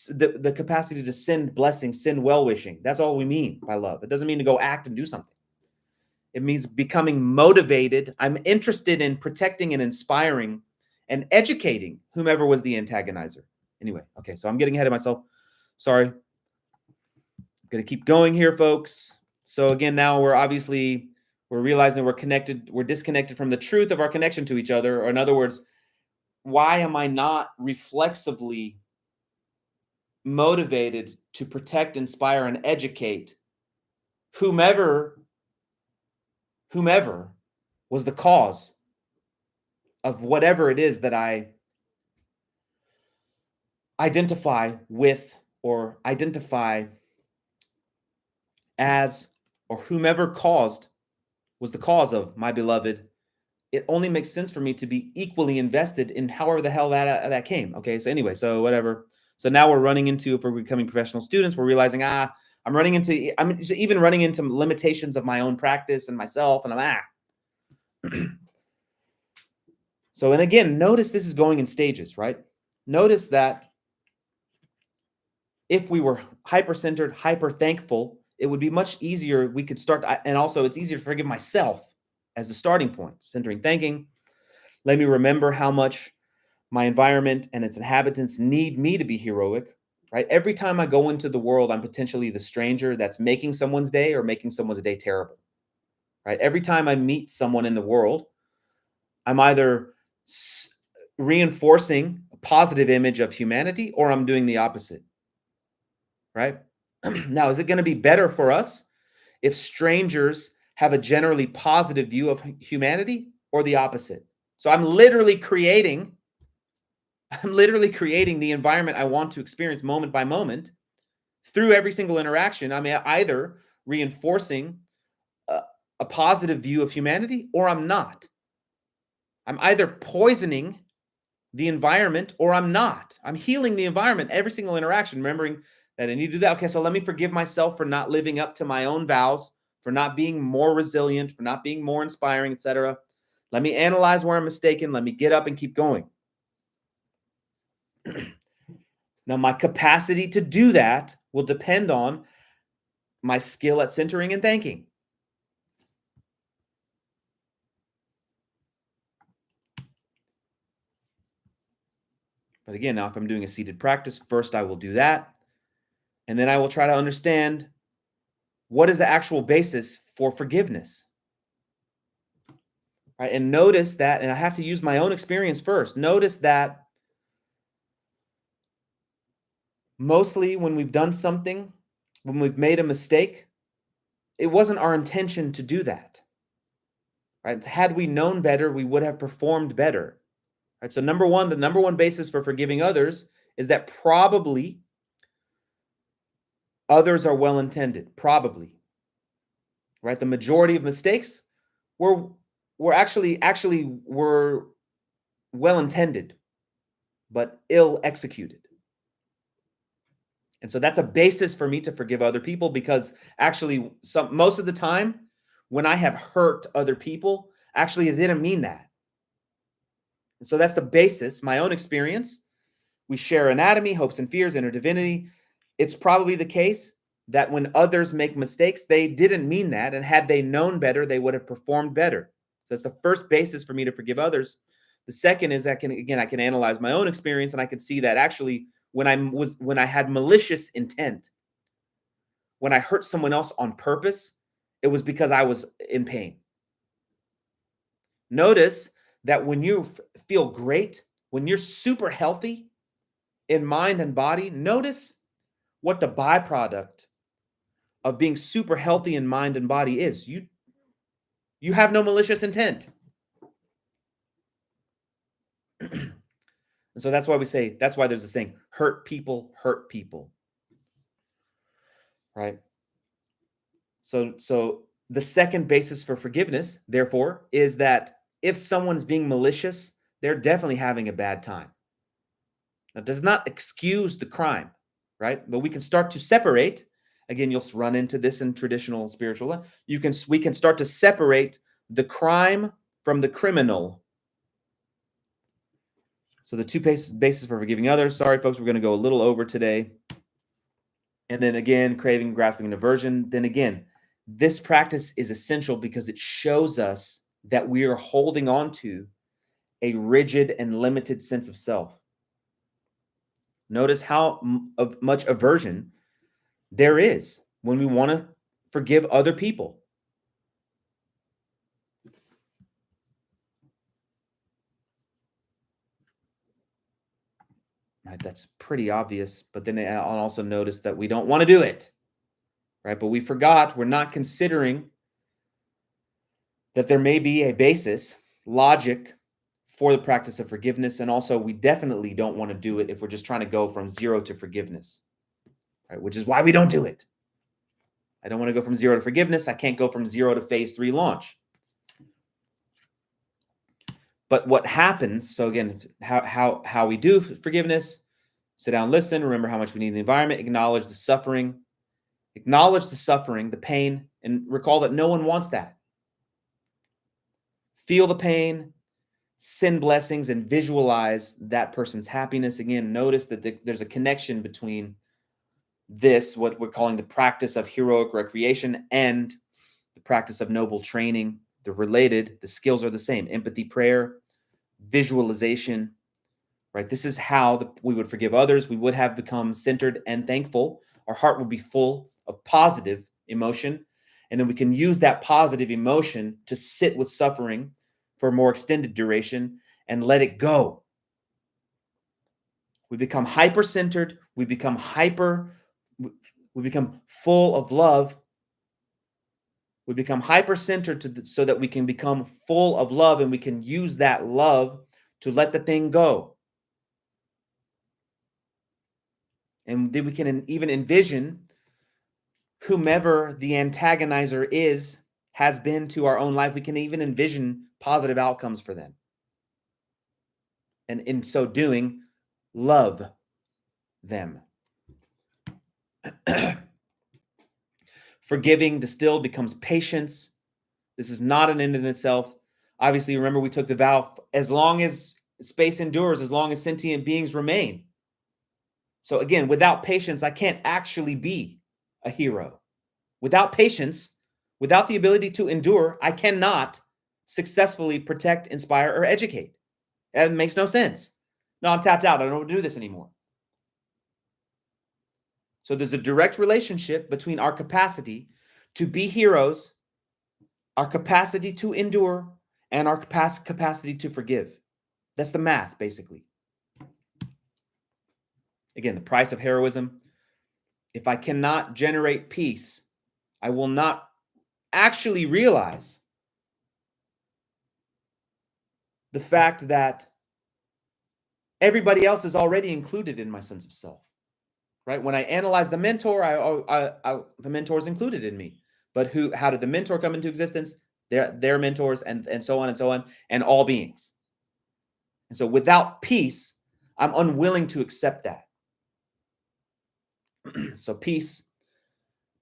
the capacity to send blessings, send well-wishing. That's all we mean by love. It doesn't mean to go act and do something. It means becoming motivated. I'm interested in protecting and inspiring and educating whomever was the antagonizer. Anyway, okay, so I'm getting ahead of myself. Sorry. I'm going to keep going here, folks. So again, now we're realizing we're disconnected from the truth of our connection to each other. Or in other words, why am I not reflexively motivated to protect, inspire, and educate whomever was the cause of whatever it is that I identify with or identify as, or whomever was the cause of my beloved? It only makes sense for me to be equally invested in however the hell that came. Okay, so anyway, so whatever. So now we're running into, if we're becoming professional students, we're realizing, I'm even running into limitations of my own practice and myself, and So, and again, notice this is going in stages, right? Notice that if we were hyper-centered, hyper-thankful, it would be much easier. We could start, and also it's easier to forgive myself as a starting point. Centering, thanking. Let me remember how much my environment and its inhabitants need me to be heroic, right? Every time I go into the world, I'm potentially the stranger that's making someone's day or making someone's day terrible, right? Every time I meet someone in the world, I'm either reinforcing a positive image of humanity or I'm doing the opposite, right? Now, is it going to be better for us if strangers have a generally positive view of humanity or the opposite? So I'm literally creating the environment I want to experience moment by moment through every single interaction. I'm either reinforcing a positive view of humanity or I'm not. I'm either poisoning the environment or I'm not. I'm healing the environment every single interaction, remembering that I need to do that. Okay, so let me forgive myself for not living up to my own vows, for not being more resilient, for not being more inspiring, etc. Let me analyze where I'm mistaken. Let me get up and keep going. Now, my capacity to do that will depend on my skill at centering and thanking. But again, now if I'm doing a seated practice, first I will do that. And then I will try to understand what is the actual basis for forgiveness. Right? And notice that, and I have to use my own experience first. Notice that mostly when we've done something, when we've made a mistake, it wasn't our intention to do that. Right? Had we known better, we would have performed better. Right? So the number one basis for forgiving others is that probably others are well-intended. Probably. Right? The majority of mistakes were actually well-intended, but ill executed. And so that's a basis for me to forgive other people, because actually most of the time when I have hurt other people, actually it didn't mean that. And so that's the basis, my own experience. We share anatomy, hopes and fears, inner divinity. It's probably the case that when others make mistakes, they didn't mean that. And had they known better, they would have performed better. So that's the first basis for me to forgive others. The second is I can analyze my own experience, and I can see that actually when I had malicious intent, when I hurt someone else on purpose, it was because I was in pain. Notice that when you feel great, when you're super healthy in mind and body, notice what the byproduct of being super healthy in mind and body is. You have no malicious intent. And so that's why there's this saying, hurt people, right? So the second basis for forgiveness, therefore, is that if someone's being malicious, they're definitely having a bad time. That does not excuse the crime, right? But we can start to separate. Again, you'll run into this in traditional spiritual life. We can start to separate the crime from the criminal. So the two bases for forgiving others. Sorry, folks, we're going to go a little over today. And then again, craving, grasping, and aversion. Then again, this practice is essential because it shows us that we are holding on to a rigid and limited sense of self. Notice how much aversion there is when we want to forgive other people. Right? That's pretty obvious, but then I'll also notice that we don't want to do it. Right? But we forgot, we're not considering that there may be a basis, logic for the practice of forgiveness. And also, we definitely don't want to do it if we're just trying to go from zero to forgiveness, right? Which is why we don't do it. I don't want to go from zero to forgiveness. I can't go from zero to phase 3 launch. But what happens, so again, how we do forgiveness, sit down, listen, remember how much we need the environment, acknowledge the suffering, the pain, and recall that no one wants that. Feel the pain, send blessings, and visualize that person's happiness. Again, notice that there's a connection between this, what we're calling the practice of heroic recreation, and the practice of noble training. They're related. The skills are the same. Empathy, prayer, visualization, right? This is how we would forgive others. We would have become centered and thankful. Our heart would be full of positive emotion. And then we can use that positive emotion to sit with suffering for a more extended duration and let it go. We become hyper-centered. We become full of love. We become hyper-centered so that we can become full of love, and we can use that love to let the thing go. And then we can even envision whomever the antagonizer has been to our own life. We can even envision positive outcomes for them. And in so doing, love them. Forgiving distilled becomes patience. This is not an end in itself. Obviously, remember we took the vow, as long as space endures, as long as sentient beings remain. So again, without patience, I can't actually be a hero. Without patience, without the ability to endure, I cannot successfully protect, inspire, or educate. That makes no sense. No, I'm tapped out. I don't want to do this anymore. So there's a direct relationship between our capacity to be heroes, our capacity to endure, and our capacity to forgive. That's the math, basically. Again, the price of heroism. If I cannot generate peace, I will not actually realize the fact that everybody else is already included in my sense of self. Right? When I analyze the mentor, the mentor is included in me. But how did the mentor come into existence? Their mentors, and so on, and all beings. And so without peace, I'm unwilling to accept that. So peace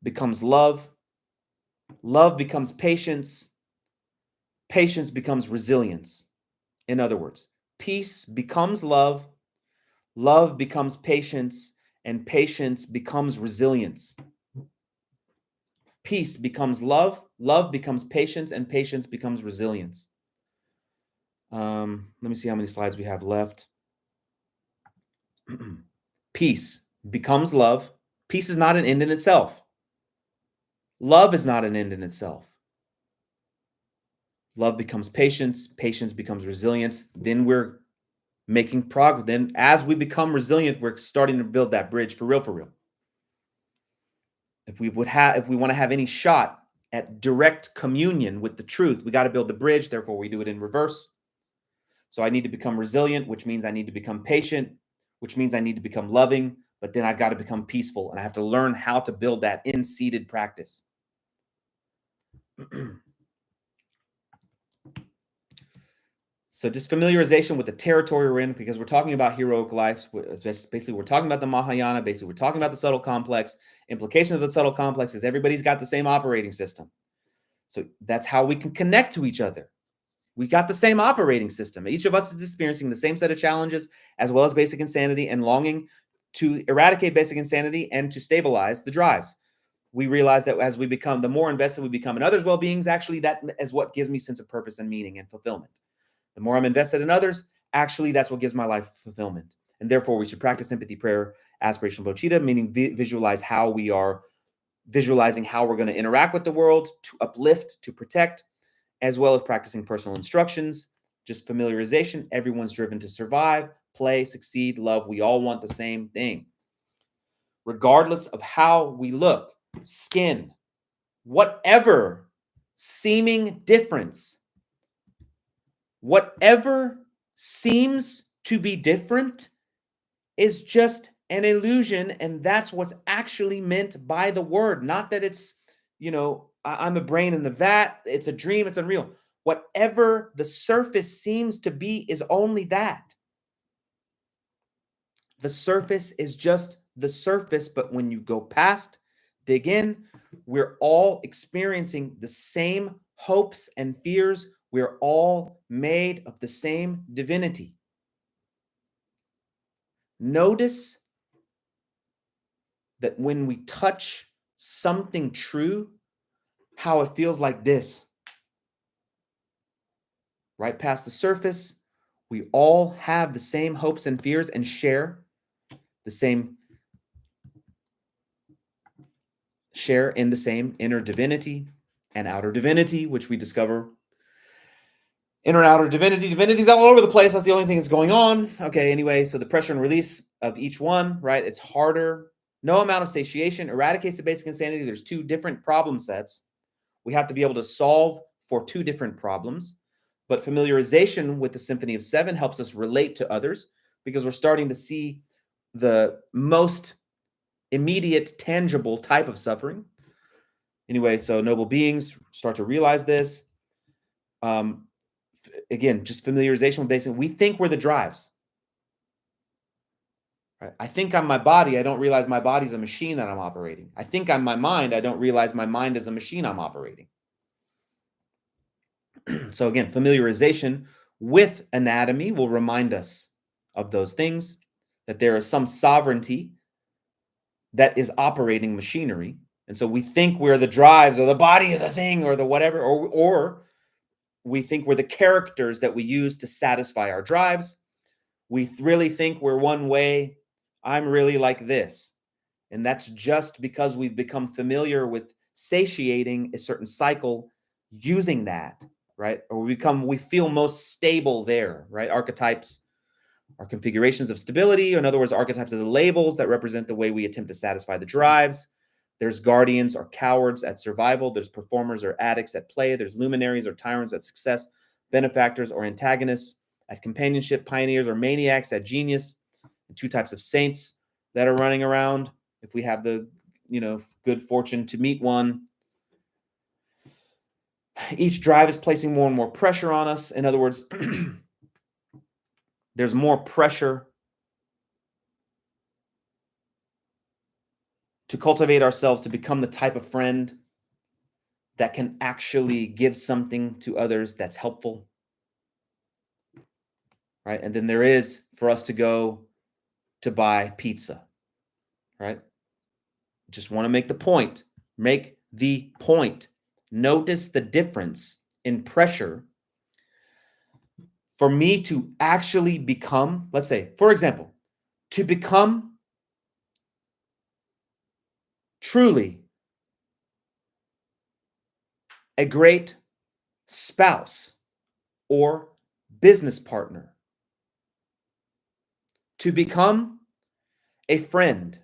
becomes love. Love becomes patience. Patience becomes resilience. In other words, peace becomes love. Love becomes patience, and patience becomes resilience. Peace becomes love, love becomes patience, and patience becomes resilience. Let me see how many slides we have left. Peace becomes love. Peace is not an end in itself. Love is not an end in itself. Love becomes patience. Patience becomes resilience. Then we're making progress. Then as we become resilient, we're starting to build that bridge for real, for real. If we want to have any shot at direct communion with the truth, we got to build the bridge. Therefore, we do it in reverse. So I need to become resilient, which means I need to become patient, which means I need to become loving, but then I've got to become peaceful, and I have to learn how to build that in-seated practice. So just familiarization with the territory we're in, because we're talking about heroic life. Basically, we're talking about the Mahayana. Basically, we're talking about the subtle complex. Implication of the subtle complex is everybody's got the same operating system. So that's how we can connect to each other. We got the same operating system. Each of us is experiencing the same set of challenges, as well as basic insanity, and longing to eradicate basic insanity and to stabilize the drives. We realize that as we become, the more invested we become in others' well-beings, actually that is what gives me sense of purpose and meaning and fulfillment. The more I'm invested in others, actually, that's what gives my life fulfillment. And therefore, we should practice empathy prayer, aspirational bodhicitta, meaning visualize how we are visualizing how we're going to interact with the world, to uplift, to protect, as well as practicing personal instructions, just familiarization. Everyone's driven to survive, play, succeed, love. We all want the same thing. Regardless of how we look, skin, whatever seeming difference, whatever seems to be different is just an illusion, and that's what's actually meant by the word. Not that it's, I'm a brain in the vat, it's a dream, it's unreal. Whatever the surface seems to be is only that. The surface is just the surface, but when you go past, dig in, we're all experiencing the same hopes and fears. We're all made of the same divinity. Notice that when we touch something true, how it feels like this. Right past the surface, we all have the same hopes and fears and share in the same inner divinity and outer divinity, which we discover. Inner and outer divinity's all over the place. That's the only thing that's going on. Okay, anyway, so the pressure and release of each one, right? It's harder. No amount of satiation eradicates the basic insanity. There's two different problem sets. We have to be able to solve for two different problems. But familiarization with the Symphony of Seven helps us relate to others because we're starting to see the most immediate, tangible type of suffering. Anyway, so noble beings start to realize this. Again, just familiarization with basic. We think we're the drives. Right? I think I'm my body. I don't realize my body's a machine that I'm operating. I think I'm my mind. I don't realize my mind is a machine I'm operating. So again, familiarization with anatomy will remind us of those things, that there is some sovereignty that is operating machinery. And so we think we're the drives or the body of the thing or the whatever, or we think we're the characters that we use to satisfy our drives. We really think we're one way. I'm really like this. And that's just because we've become familiar with satiating a certain cycle using that, right? Or we feel most stable there, right? Archetypes are configurations of stability. In other words, archetypes are the labels that represent the way we attempt to satisfy the drives. There's guardians or cowards at survival. There's performers or addicts at play. There's luminaries or tyrants at success. Benefactors or antagonists at companionship. Pioneers or maniacs at genius. And two types of saints that are running around. If we have the, good fortune to meet one. Each drive is placing more and more pressure on us. In other words, there's more pressure to cultivate ourselves to become the type of friend that can actually give something to others that's helpful, right? And then there is for us to go to buy pizza, right? Just want to make the point. Make the point. Notice the difference in pressure for me to actually become, let's say, for example, to become truly a great spouse or business partner, to become a friend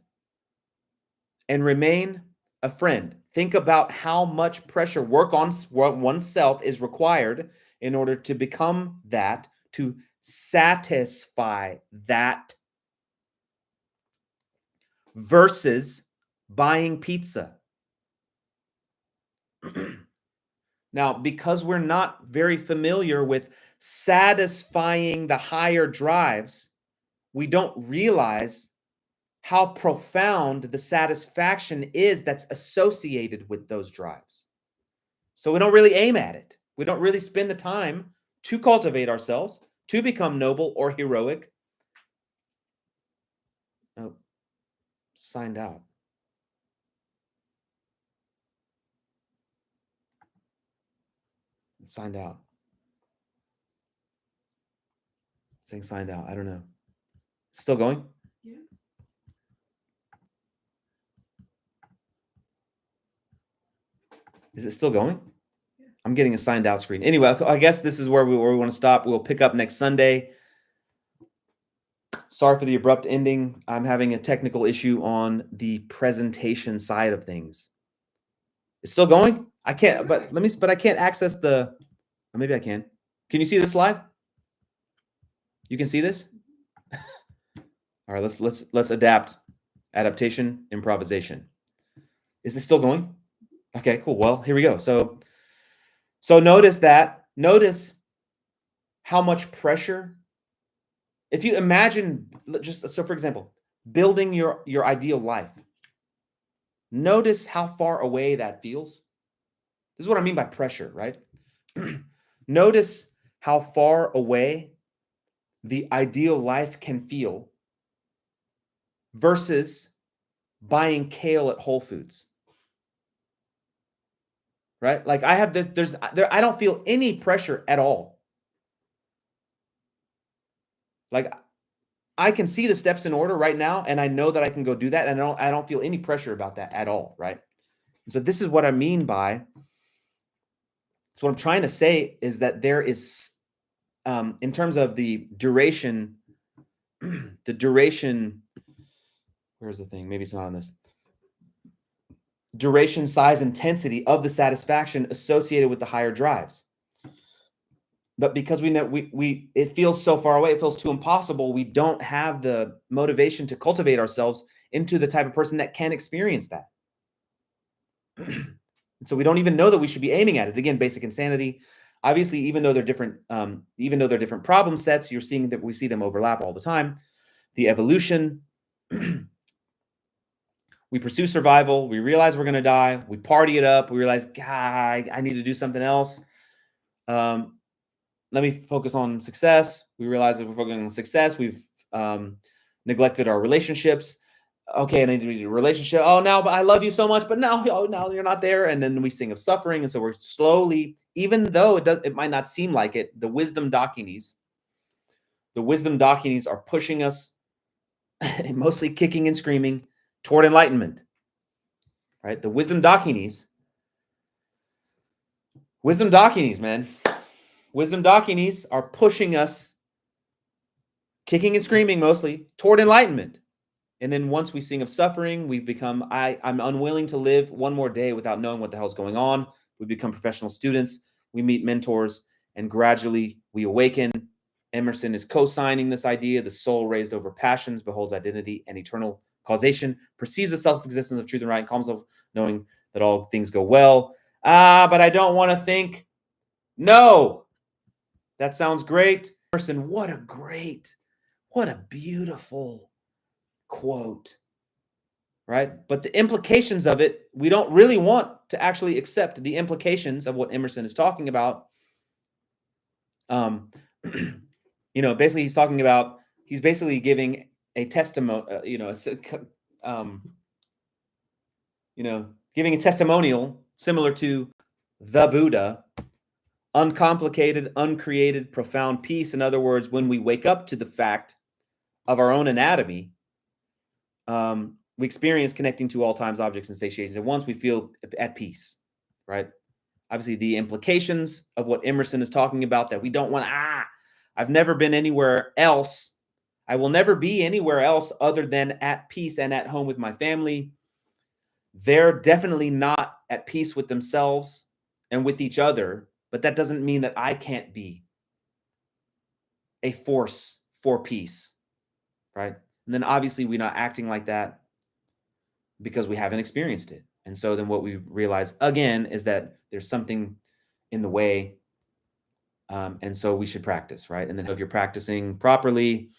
and remain a friend. Think about how much pressure, work on oneself is required in order to become that, to satisfy that, versus buying pizza. Now, because we're not very familiar with satisfying the higher drives, we don't realize how profound the satisfaction is that's associated with those drives. So we don't really aim at it. We don't really spend the time to cultivate ourselves, to become noble or heroic. Oh, signed out. Signed out. Saying signed out. I don't know. Still going? Yeah. Is it still going? Yeah. I'm getting a signed out screen. Anyway, I guess this is where we want to stop. We'll pick up next Sunday. Sorry for the abrupt ending. I'm having a technical issue on the presentation side of things. It's still going? I can't, but I can't access the, or maybe I can. Can you see the slide? You can see this? All right, let's adapt. Adaptation, improvisation. Is it still going? Okay, cool. Well, here we go. So notice how much pressure. If you imagine, just so for example, building your ideal life, notice how far away that feels. This is what I mean by pressure, right? Notice how far away the ideal life can feel versus buying kale at Whole Foods. Right? Like I have I don't feel any pressure at all. Like I can see the steps in order right now, and I know that I can go do that, and I don't feel any pressure about that at all, right? So this is what I mean by. So what I'm trying to say is that there is, in terms of the duration, the duration. Where's the thing? Maybe it's not on this. Duration, size, intensity of the satisfaction associated with the higher drives. But because we know it feels so far away, it feels too impossible, we don't have the motivation to cultivate ourselves into the type of person that can experience that. So we don't even know that we should be aiming at it. Again, basic insanity. Obviously, even though they're different problem sets, you're seeing that we see them overlap all the time. The evolution. We pursue survival. We realize we're going to die. We party it up. We realize, God, I need to do something else. Let me focus on success. We realize that we're focusing on success. We've neglected our relationships. Okay, I need to be in a relationship. Oh, now, but I love you so much, but now you're not there. And then we sing of suffering. And so we're slowly, even though it might not seem like it, the wisdom dakinis are pushing us, mostly kicking and screaming, toward enlightenment. Right? The wisdom dakinis, man. Wisdom dakinis are pushing us, kicking and screaming mostly, toward enlightenment. And then once we sing of suffering, we become, I'm unwilling to live one more day without knowing what the hell's going on. We become professional students. We meet mentors, and gradually we awaken. Emerson is co-signing this idea. The soul raised over passions beholds identity and eternal causation, perceives the self-existence of truth and right, and calms himself, knowing that all things go well. But I don't want to think. No, that sounds great. Emerson, what a beautiful quote, right? But the implications of it, we don't really want to actually accept the implications of what Emerson is talking about. Basically he's basically giving a testimony, giving a testimonial similar to the Buddha, uncomplicated, uncreated, profound peace. In other words, when we wake up to the fact of our own anatomy, we experience connecting to all times, objects, and satiations. And once we feel at peace, right? Obviously, the implications of what Emerson is talking about, that we don't want, I've never been anywhere else. I will never be anywhere else other than at peace and at home with my family. They're definitely not at peace with themselves and with each other, but that doesn't mean that I can't be a force for peace, right? And then obviously we're not acting like that because we haven't experienced it. And so then what we realize again is that there's something in the way. And so we should practice, right? And then if you're practicing properly,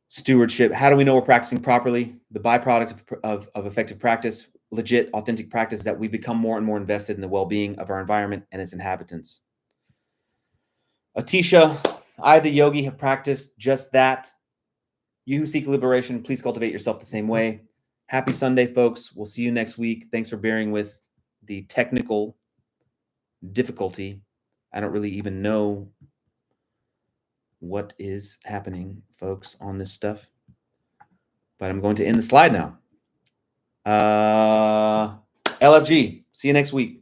stewardship, how do we know we're practicing properly? The byproduct of effective practice, legit, authentic practice, is that we become more and more invested in the well-being of our environment and its inhabitants. Atisha, I, the yogi, have practiced just that. You who seek liberation, please cultivate yourself the same way. Happy Sunday, folks. We'll see you next week. Thanks for bearing with the technical difficulty. I don't really even know what is happening, folks, on this stuff. But I'm going to end the slide now. LFG. See you next week.